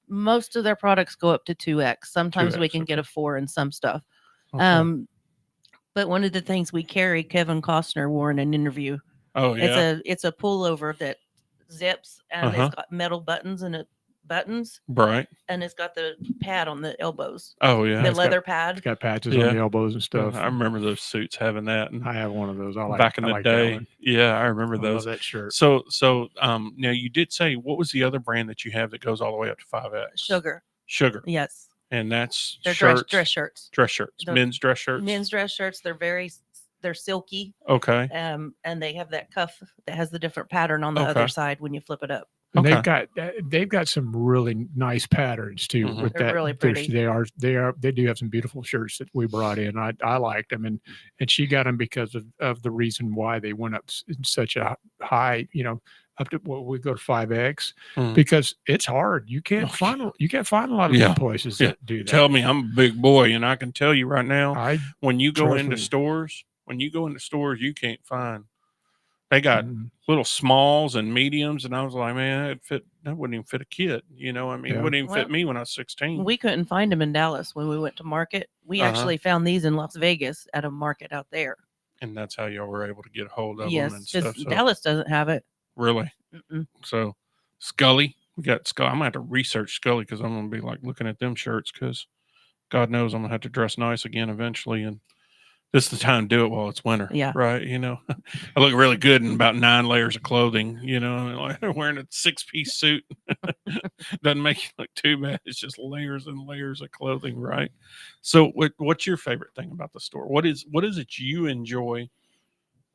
Most of their products go up to 2X. Sometimes we can get a 4 in some stuff. Okay. But one of the things we carry, Kevin Costner wore in an interview. Oh yeah, it's a pullover that zips, and Uh-huh. it's got metal buttons and buttons, Right. and it's got the pad on the elbows, Oh yeah. the it's got- leather It's pad. got patches Yeah. on the elbows and Yeah, stuff. I remember those suits having that, and I have one of those. I like back in I the like that day. one. Yeah, I remember I those. love that shirt. So now you did say, what was the other brand that you have that goes all the way up to 5X? Sugar. Yes, And that's they're shirts, dress shirts. dress shirts, The men's dress shirts. Men's dress shirts. They're silky. Okay. And they have that cuff that has the different pattern on the Okay. other side when you flip it up. And Okay. they've got some really nice patterns too. Mhm. With They're that, really pretty. they do have some beautiful shirts that we brought in. I liked them, and she got them because of the reason why they went up in such a high, up to what we go to 5X Mhm. because it's hard. You can't Oh, find a lot of Yeah. good places Yeah. that do that. Tell me, I'm a big boy, and I can tell you right now, I when you go trust into me. stores, you can't find. They got Mhm. little smalls and mediums, and I was like, man, that wouldn't even fit a kid. It Yeah. wouldn't even fit Well, me when I was 16. We couldn't find them in Dallas when we went to market. We Uh-huh. actually found these in Las Vegas at a market out there. And that's how y'all were able to get a hold of them Yes, and because stuff. So, Dallas doesn't have it. really, Mm-mm. so Scully, we got Scully. I'm gonna have to research Scully because I'm gonna be like looking at them shirts because God knows I'm gonna have to dress nice again eventually, and this is the time to do it while it's winter. Yeah. Right. I look really good in about 9 layers of clothing, like wearing a 6-piece suit. Doesn't make you look too bad. It's just layers and layers of clothing. Right. So what's your favorite thing about the store? What is it you enjoy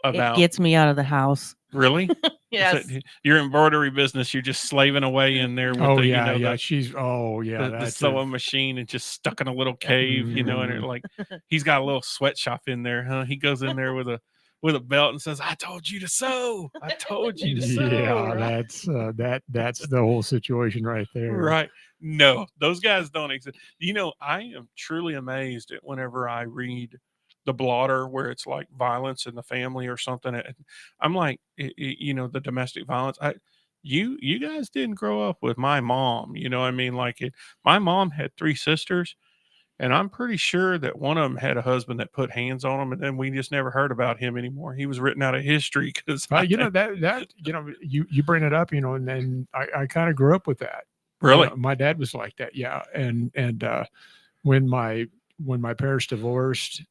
about It gets me out of the house. really? Yes. Your embroidery business, you're just slaving away in there with Oh the, yeah, the, she's the that's sewing machine and just stuck in a little cave, and it like he's got a little sweatshop in there, huh? He goes in there with a belt and says, "I told you to sew. I told you to sew." yeah, Right? that's the whole situation right there. Right. No, those guys don't exist. I am truly amazed at whenever I read the blotter where it's like violence in the family or something. I'm like, the domestic violence. You guys didn't grow up with my mom. My mom had 3 sisters, and I'm pretty sure that one of them had a husband that put hands on them, and then we just never heard about him anymore. He was written out of history because you bring it up, and then I kind of grew up with that. really. My dad was like that, yeah. And when my parents divorced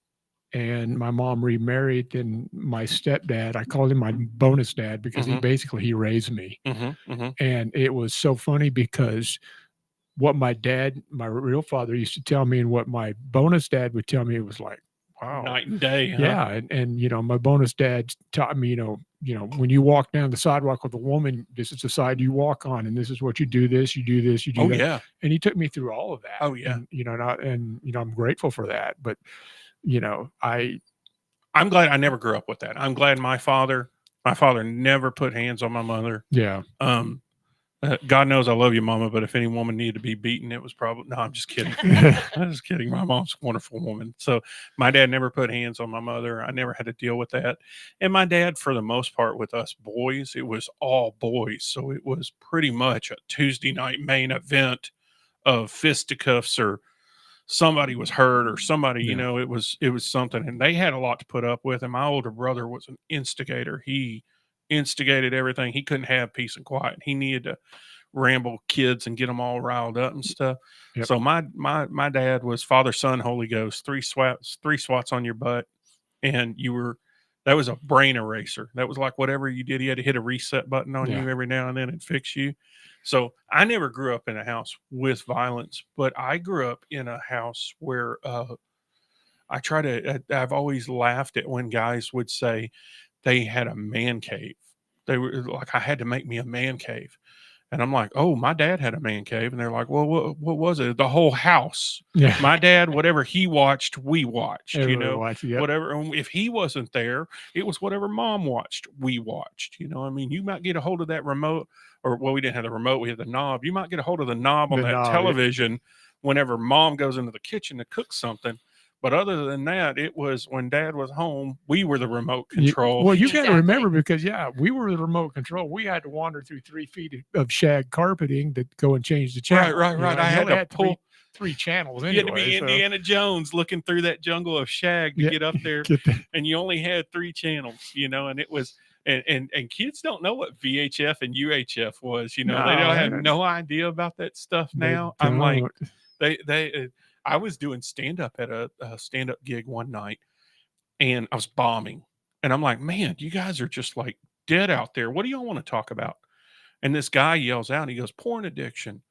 and my mom remarried, then my stepdad, I called him my bonus dad because Mhm. he raised me. Mm-hmm. And it was so funny because what my real father used to tell me and what my bonus dad would tell me, it was like, wow. Night and day. Huh? Yeah. And my bonus dad taught me, when you walk down the sidewalk with a woman, this is the side you walk on, and this is what you do this, you do this, you do Oh that. yeah. And he took me through all of that. Oh, yeah. And I'm grateful for that. But, I'm glad I never grew up with that. I'm glad my father never put hands on my mother. yeah. God knows I love you, Mama, but if any woman needed to be beaten, it was probably no. I'm just kidding. I'm just kidding. My mom's a wonderful woman. So my dad never put hands on my mother. I never had to deal with that. And my dad, for the most part, with us boys, it was all boys. So it was pretty much a Tuesday night main event of fisticuffs or somebody was hurt or somebody, Yeah. it was something, and they had a lot to put up with. And my older brother was an instigator. He instigated everything. He couldn't have peace and quiet. He needed to ramble kids and get them all riled up and stuff. Yep. So my dad was Father, Son, Holy Ghost, three swats on your butt, and that was a brain eraser. That was like whatever you did, he had to hit a reset button on Yeah. you every now and then and fix you. So I never grew up in a house with violence, but I grew up in a house where I've always laughed at when guys would say they had a man cave. They were like, I had to make me a man cave. And I'm like, oh, my dad had a man cave. And they're like, well, what was it? The whole house. Yeah. My dad, whatever he watched, we watched, Everybody watched, yep. whatever. And if he wasn't there, it was whatever mom watched, we watched. You might get a hold of that remote, we didn't have the remote, we had the knob. You might get a hold of the knob on The that knob, yeah. television whenever mom goes into the kitchen to cook something. But other than that, it was when dad was home, we were the remote control. Well, you got to Exactly. remember because, we were the remote control. We had to wander through 3 feet of shag carpeting to go and change the channel. Right. I you had only to pull three channels You anyway. had to be so- Indiana Jones looking through that jungle of shag to Yeah, get up there, get the- and you only had 3 channels, and and kids don't know what VHF and UHF was. You know, No, they don't they have don't. no idea about that stuff They now. I'm like, don't. I was doing stand up at a stand up gig one night, and I was bombing, and I'm like, man, you guys are just like dead out there. What do y'all want to talk about? And this guy yells out, he goes, porn addiction.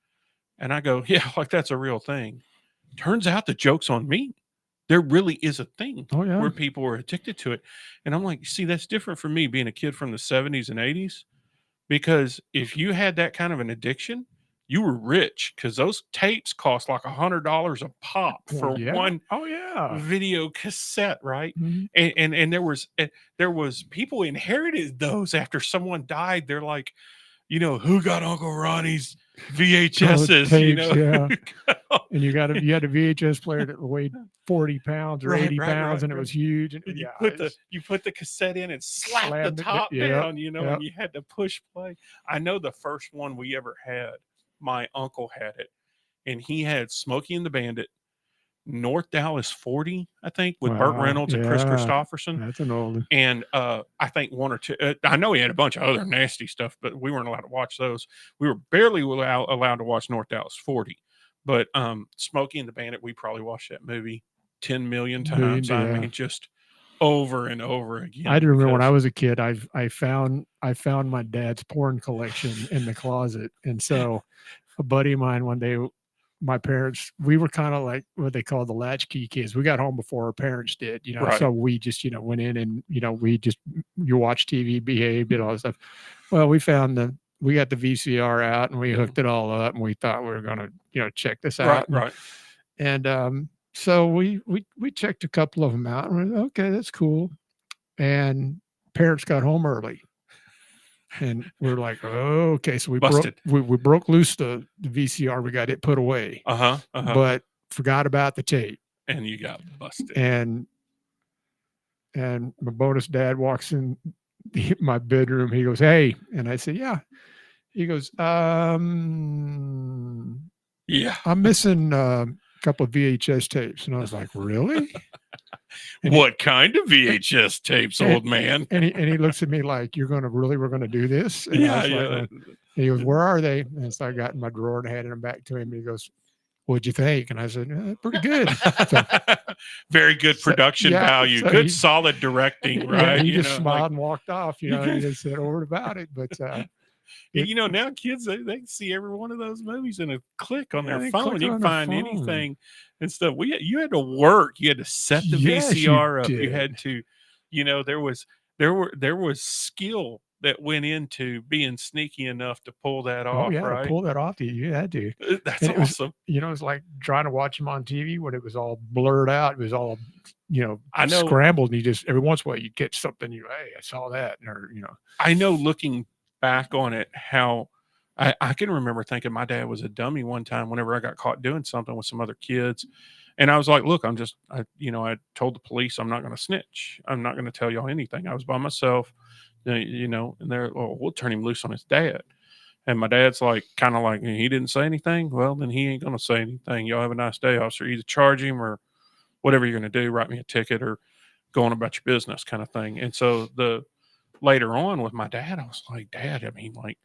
And I go, yeah, like that's a real thing. Turns out the joke's on me. There really is a thing Oh yeah. where people are addicted to it. And I'm like, see, that's different for me being a kid from the 70s and 80s. Because if you had that kind of an addiction, you were rich because those tapes cost like $100 a pop for Well, yeah. one Oh yeah. video cassette, right? Mhm. And there was people inherited those after someone died. They're like, you know, who got Uncle Ronnie's VHSs? You tapes, know, yeah. And you had a VHS player that weighed 40 pounds or Right, 80 right, pounds, right, and it right. was huge. And and yeah, you put the cassette in and slap the Slammed it, top yep, down, you know, yep. and you had to push play. I know the first one we ever had, my uncle had it, and he had Smokey and the Bandit, North Dallas 40, I think, with Burt Wow, Reynolds and Chris yeah. Christopherson. That's an old one. And I think one or two. I know he had a bunch of other nasty stuff, but we weren't allowed to watch those. We were barely allowed to watch North Dallas 40. But Smokey and the Bandit, we probably watched that movie 10 million times. I Yeah. mean, just over and over again. I do remember when I because- was a kid, I found my dad's porn collection in the closet. And so a buddy of mine one day, my parents, we were kind of like what they call the latchkey kids. We got home before our parents did, you know, Right. so we just, you know, went in and, you know, you watch TV, behaved, did all that stuff. Well, we got the VCR out and we hooked it all up and we thought we were going to, you know, check this out. Right. And so we checked a couple of them out and we went, okay, that's cool. And parents got home early. And we're like, oh, okay. So we broke loose the VCR. We got it put away, but forgot about the tape. And you got busted. And my bonus dad walks in my bedroom. He goes, hey. And I said, yeah. He goes, yeah. I'm missing a couple of VHS tapes. And I was like, really? What kind of VHS tapes, old man? And he looks at me like, we're going to do this? And I was Yeah. like, he goes, where are they? And so I got in my drawer and handed them back to him. He goes, what'd you think? And I said, pretty good. So, very good production value. so Good solid directing, right? Yeah, he You just know, smiled like- and walked off, you know, he just said a word about it. But you know, now kids, they can see every one of those movies in a click on Yeah, their they phone. click You on can their find phone. anything and stuff. You had to work. You had to set the Yes, you VCR up. You did. had to, you know, there was skill that went into being sneaky enough to pull that off. oh yeah, right? to pull that off, you had to. That's And it was- awesome. You know, it's like trying to watch him on TV when it was all blurred out. It was all, you know, I know. scrambled, and you just every once in a while you'd catch something. Hey, I saw that, or you know. I know looking back on it, how I can remember thinking my dad was a dummy one time whenever I got caught doing something with some other kids. And I was like, look, I told the police I'm not going to snitch. I'm not going to tell y'all anything. I was by myself, you know, and they're, well, we'll turn him loose on his dad. And my dad's like, kind of like, he didn't say anything. Well, then he ain't going to say anything. Y'all have a nice day, officer. Either charge him or whatever you're going to do, write me a ticket or go on about your business kind of thing. And so later on with my dad, I was like, Dad, I mean, like,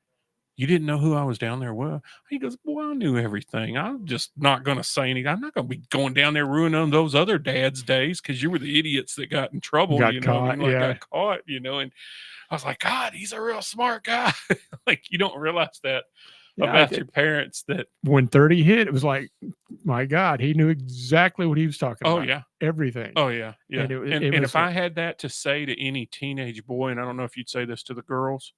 you didn't know who I was down there with? He goes, boy, I knew everything. I'm just not going to say anything. I'm not going to be going down there ruining those other dad's days because you were the idiots that got in trouble. Got you know, caught, got caught, you know. And I was like, God, he's a real smart guy. Like, you don't realize that about your parents. That when 30 hit, it was like, my God, he knew exactly what he was talking about. Oh yeah, everything. oh yeah, yeah. And And, it was if I had that to say to any teenage boy, and I don't know if you'd say this to the girls,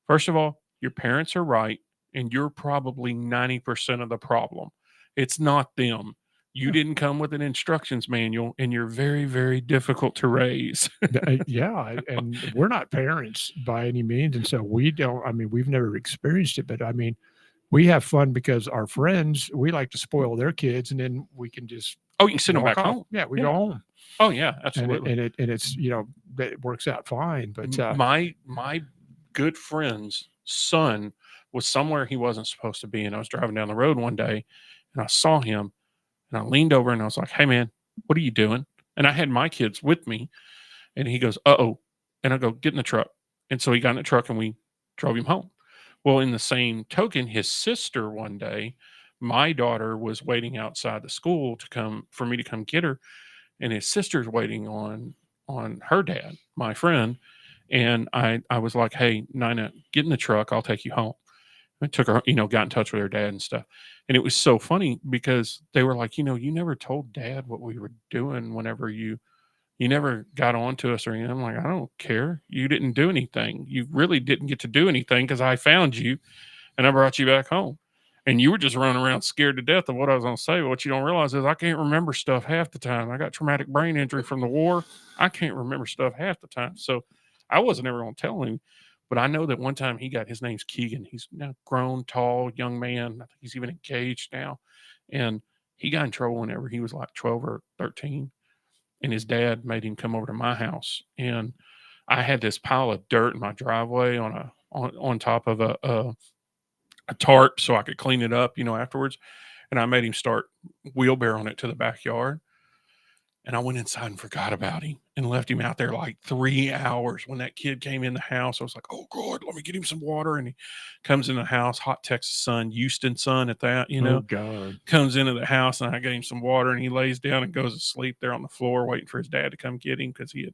first of all, your parents are right, and you're probably 90% of the problem. It's not them. You didn't come with an instructions manual, and you're very, very difficult to raise. Yeah, and we're not parents by any means, and so we don't. I mean, we've never experienced it, but I mean, we have fun because our friends, we like to spoil their kids, and then we can just Oh, you can send them walk back off. home. Yeah, we Yeah. go home, Oh yeah, and absolutely. it's you know it works out fine. But my good friend's son was somewhere he wasn't supposed to be, and I was driving down the road one day, and I saw him, and I leaned over and I was like, "Hey man, what are you doing?" And I had my kids with me, and he goes, "Uh-oh," and I go, "Get in the truck." And so he got in the truck and we drove him home. Well, in the same token, his sister one day, my daughter was waiting outside the school for me to come get her, and his sister's waiting on her dad, my friend. And I was like, "Hey, Nina, get in the truck. I'll take you home." I took her, got in touch with her dad and stuff. And it was so funny because they were like, you never told dad what we were doing whenever you never got on to us or anything. I'm like, I don't care. You didn't do anything. You really didn't get to do anything because I found you and I brought you back home. And you were just running around scared to death of what I was going to say. But what you don't realize is I can't remember stuff half the time. I got traumatic brain injury from the war. I can't remember stuff half the time. So I wasn't ever going to tell him. But I know that one time his name's Keegan. He's now grown, tall, young man. I think he's even engaged now. And he got in trouble whenever he was like 12 or 13. And his dad made him come over to my house. And I had this pile of dirt in my driveway on top of a tarp so I could clean it up, afterwards. And I made him start wheelbarrowing it to the backyard. And I went inside and forgot about him and left him out there like 3 hours. When that kid came in the house, I was like, "Oh God, let me get him some water." And he comes in the house, hot Texas sun, Houston sun at that, Oh God. comes into the house, and I gave him some water, and he lays down and goes to sleep there on the floor waiting for his dad to come get him because he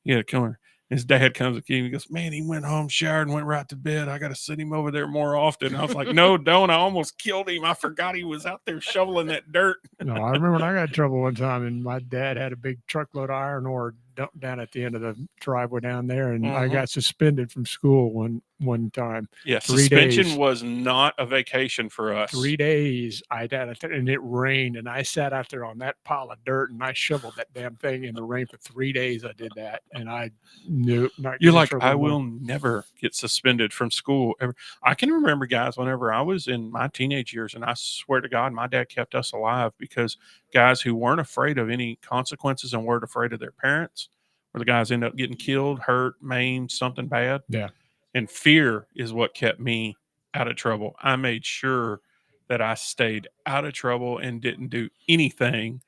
had come. His dad comes to him. He goes, "Man, he went home, showered, and went right to bed. I got to send him over there more often." I was like, "No, don't. I almost killed him. I forgot he was out there shoveling that dirt." No, I remember when I got in trouble one time and my dad had a big truckload of iron ore dumped down at the end of the driveway down there. And I got suspended from school one time. Yeah, 3 suspension days. was not a vacation for us. 3 days and it rained and I sat out there on that pile of dirt and I shoveled that damn thing in the rain for 3 days. I did that and I knew not. You're like, I will never get suspended from school ever. I can remember, guys, whenever I was in my teenage years, and I swear to God, my dad kept us alive because guys who weren't afraid of any consequences and weren't afraid of their parents were the guys end up getting killed, hurt, maimed, something bad. Yeah. And fear is what kept me out of trouble. I made sure that I stayed out of trouble and didn't do anything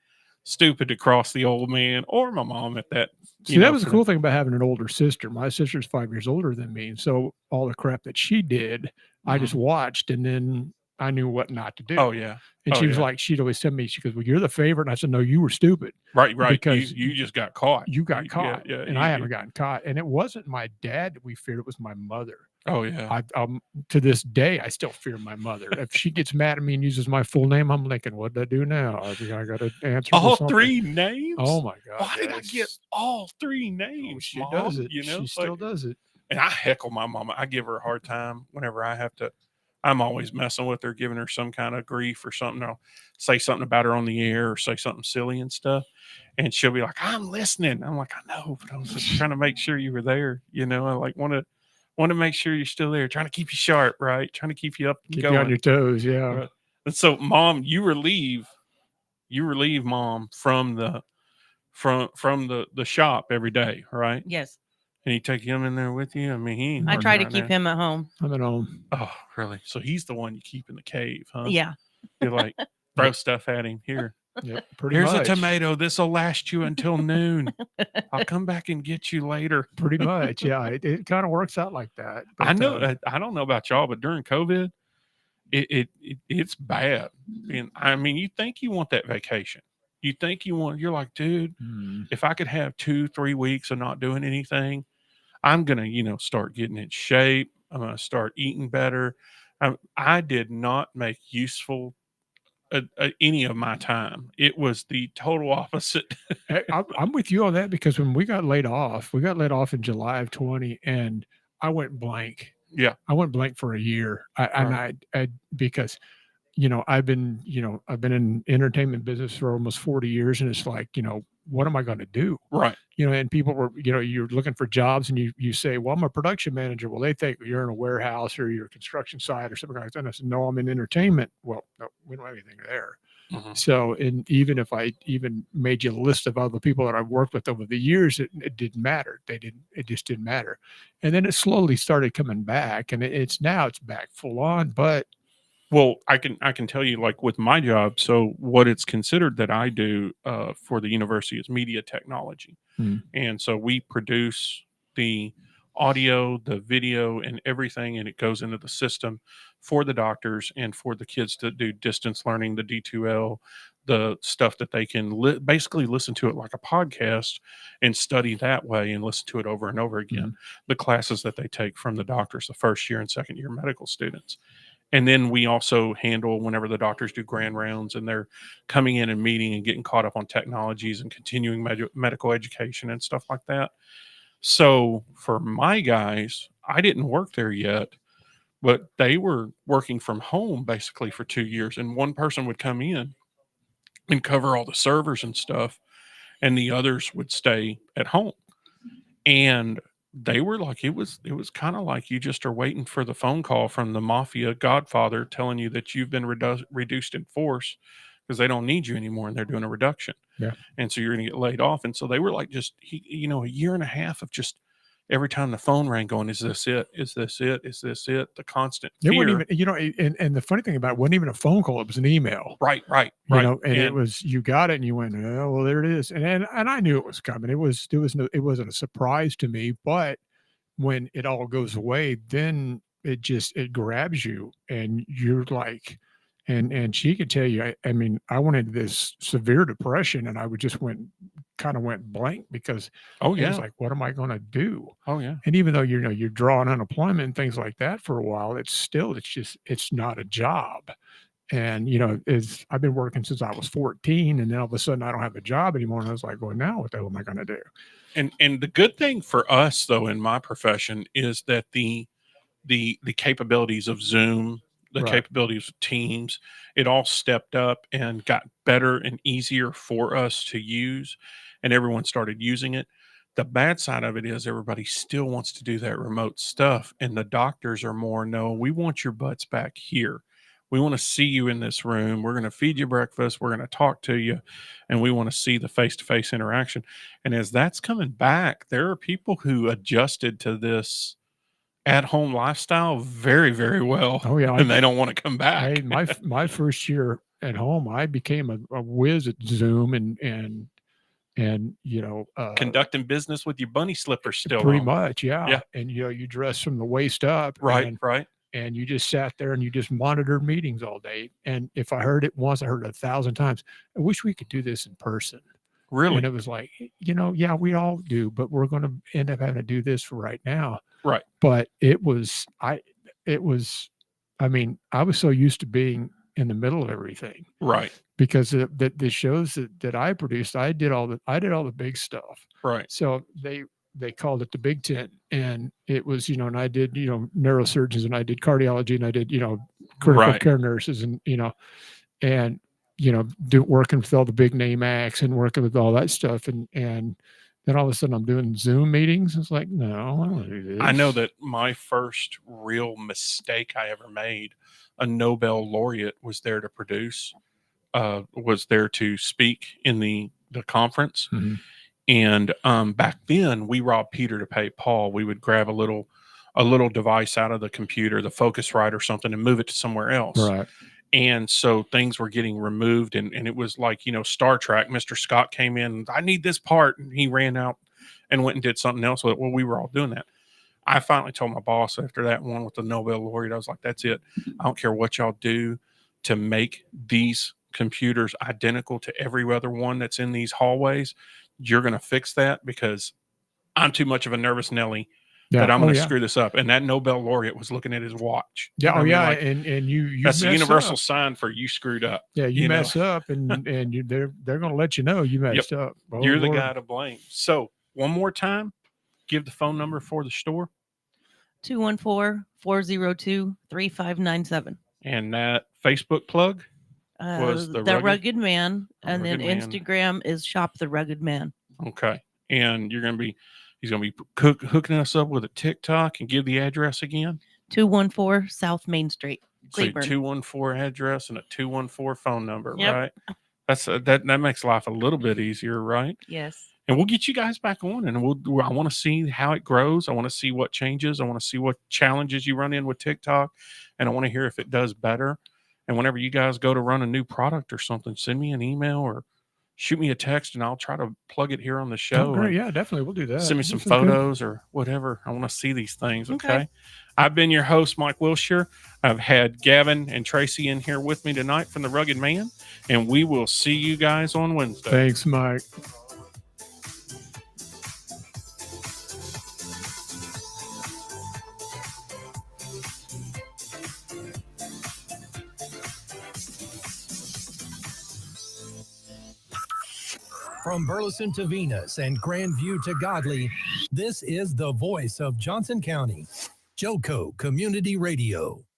stupid to cross the old man or my mom at that. See, that was the cool thing about having an older sister. My sister's 5 years older than me. And so all the crap that she did, I just watched and then I knew what not to do. Oh, yeah. And she was like, she'd always tell me, she goes, "Well, you're the favorite." And I said, "No, you were stupid." Right. Because you just got caught. You got caught. Yeah, and I haven't gotten caught. And it wasn't my dad that we feared. It was my mother. Oh, yeah. To this day, I still fear my mother. If she gets mad at me and uses my full name, I'm thinking, what did I do now? I think I got to answer all something. 3 names. Oh my God! Why did I get all 3 names? Oh, she Mom? does it. She still does it. And I heckle my mama. I give her a hard time whenever I have to. I'm always messing with her, giving her some kind of grief or something. I'll say something about her on the air or say something silly and stuff. And she'll be like, "I'm listening." I'm like, "I know, but I was just trying to make sure you were there. I like want to make sure you're still there, trying to keep you sharp, right? Trying to keep you up and Keep going. you on your toes." Yeah. Right. And so, Mom, you relieve Mom from the shop every day, right? Yes. And you take him in there with you? I mean, he ain't I try to hardly keep right now. him at home. I'm at home. Oh, really? So he's the one you keep in the cave, huh? Yeah. You like throw stuff at him. Here, Yep. Pretty here's much. a tomato. This will last you until noon. I'll come back and get you later. Pretty much. Yeah. It kind of works out like that. But, I know. I don't know about y'all, but during COVID, it's bad. And I mean, you think you want that vacation. You think you're like, dude, if I could have 2-3 weeks of not doing anything, I'm going to, start getting in shape. I'm going to start eating better. I did not make useful any of my time. It was the total opposite. I'm with you on that because when we got laid off in July of 20 and I went blank. Yeah. I went blank for a year. Because I've been in entertainment business for almost 40 years and it's like, what am I going to do? Right. And people were, you're looking for jobs and you say, "Well, I'm a production manager." Well, they think you're in a warehouse or you're a construction site or something like that. And I said, "No, I'm in entertainment." Well, no, we don't have anything there. So, and even if I even made you a list of other people that I've worked with over the years, it didn't matter. It just didn't matter. And then it slowly started coming back and it's back full on, but well, I can tell you, like with my job, so what it's considered that I do for the university is media technology. And so we produce the audio, the video, and everything, and it goes into the system for the doctors and for the kids to do distance learning, the D2L, the stuff that they can basically listen to it like a podcast and study that way and listen to it over and over again. The classes that they take from the doctors, the first year and second year medical students. And then we also handle whenever the doctors do grand rounds and they're coming in and meeting and getting caught up on technologies and continuing medical education and stuff like that. So for my guys, I didn't work there yet, but they were working from home basically for 2 years. And one person would come in and cover all the servers and stuff, and the others would stay at home. And they were like, it was kind of like you just are waiting for the phone call from the mafia godfather telling you that you've been reduced in force because they don't need you anymore and they're doing a reduction. Yeah. And so you're going to get laid off. And so they were like, just, a year and a half of just every time the phone rang going, is this it? Is this it? Is this it? The constant fear. It wasn't even, and the funny thing about it wasn't even a phone call. It was an email. Right. And it was, you got it and you went, oh, well, there it is. And I knew it was coming. It wasn't a surprise to me, but when it all goes away, then it grabs you and you're like, and she could tell you, I mean, I went into this severe depression and I kind of went blank because it was like, what am I going to do? Oh yeah. And even though, you're drawing unemployment and things like that for a while, it's not a job. And, I've been working since I was 14 and then all of a sudden I don't have a job anymore. And I was like, well, now what the hell am I going to do? And the good thing for us though, in my profession is that the capabilities of Zoom, the capabilities of Teams, it all stepped up and got better and easier for us to use, and everyone started using it. The bad side of it is everybody still wants to do that remote stuff, and the doctors are more, no, we want your butts back here. We want to see you in this room. We're going to feed you breakfast. We're going to talk to you, and we want to see the face-to-face interaction. And as that's coming back, there are people who adjusted to this at-home lifestyle very, very well. Oh yeah, and they don't want to come back. My first year at home, I became a whiz at Zoom and conducting business with your bunny slippers still pretty on. much, yeah. And you dress from the waist up, right. And you just sat there and you just monitored meetings all day. And if I heard it once, I heard it 1,000 times. I wish we could do this in person. Really? And it was like, yeah, we all do, but we're going to end up having to do this for right now. Right. But I was so used to being in the middle of everything. Right. Because the shows that I produced, I did all the big stuff. Right. So they called it the Big Tent, and it was, and I did, neurosurgeons, and I did cardiology, and I did, critical care nurses, and, working with all the big name acts and working with all that stuff. And then all of a sudden I'm doing Zoom meetings. It's like, no, I don't want to do this. I know that my first real mistake I ever made, a Nobel laureate was there to produce, was there to speak in the conference. Mm-hmm. And back then we robbed Peter to pay Paul. We would grab a little device out of the computer, the Focusrite or something, and move it to somewhere else. Right. And so things were getting removed, and it was like, Star Trek, Mr. Scott came in, I need this part. And he ran out and went and did something else with it. Well, we were all doing that. I finally told my boss after that one with the Nobel laureate, I was like, that's it. I don't care what y'all do to make these computers identical to every other one that's in these hallways. You're going to fix that because I'm too much of a nervous Nelly that I'm going to screw this up. And that Nobel laureate was looking at his watch. Yeah. Like, and you that's a universal sign for you screwed up. Yeah. You mess up and they're going to let you know you messed up. Oh, you're the guy to blame. So one more time, give the phone number for the store. 214-402-3597. And that Facebook plug was the Rugged Man. And then Instagram is Shop the Rugged Man. Okay. And he's going to be hooking us up with a TikTok, and give the address again. 214 South Main Street, Cleburne. So 214 address and a 214 phone number, yep. Right? That's that makes life a little bit easier, right? Yes. And we'll get you guys back on, and I want to see how it grows. I want to see what changes. I want to see what challenges you run in with TikTok, and I want to hear if it does better. And whenever you guys go to run a new product or something, send me an email or shoot me a text and I'll try to plug it here on the show. Oh, great. and Yeah, definitely. We'll do that. Send me some That sounds good. photos or whatever. I want to see these things. Okay. Okay. I've been your host, Mike Wilshire. I've had Gavin and Tracy in here with me tonight from the Rugged Man, and we will see you guys on Wednesday. Thanks, Mike. From Burleson to Venus and Grandview to Godley, this is the voice of Johnson County, JoCo Community Radio.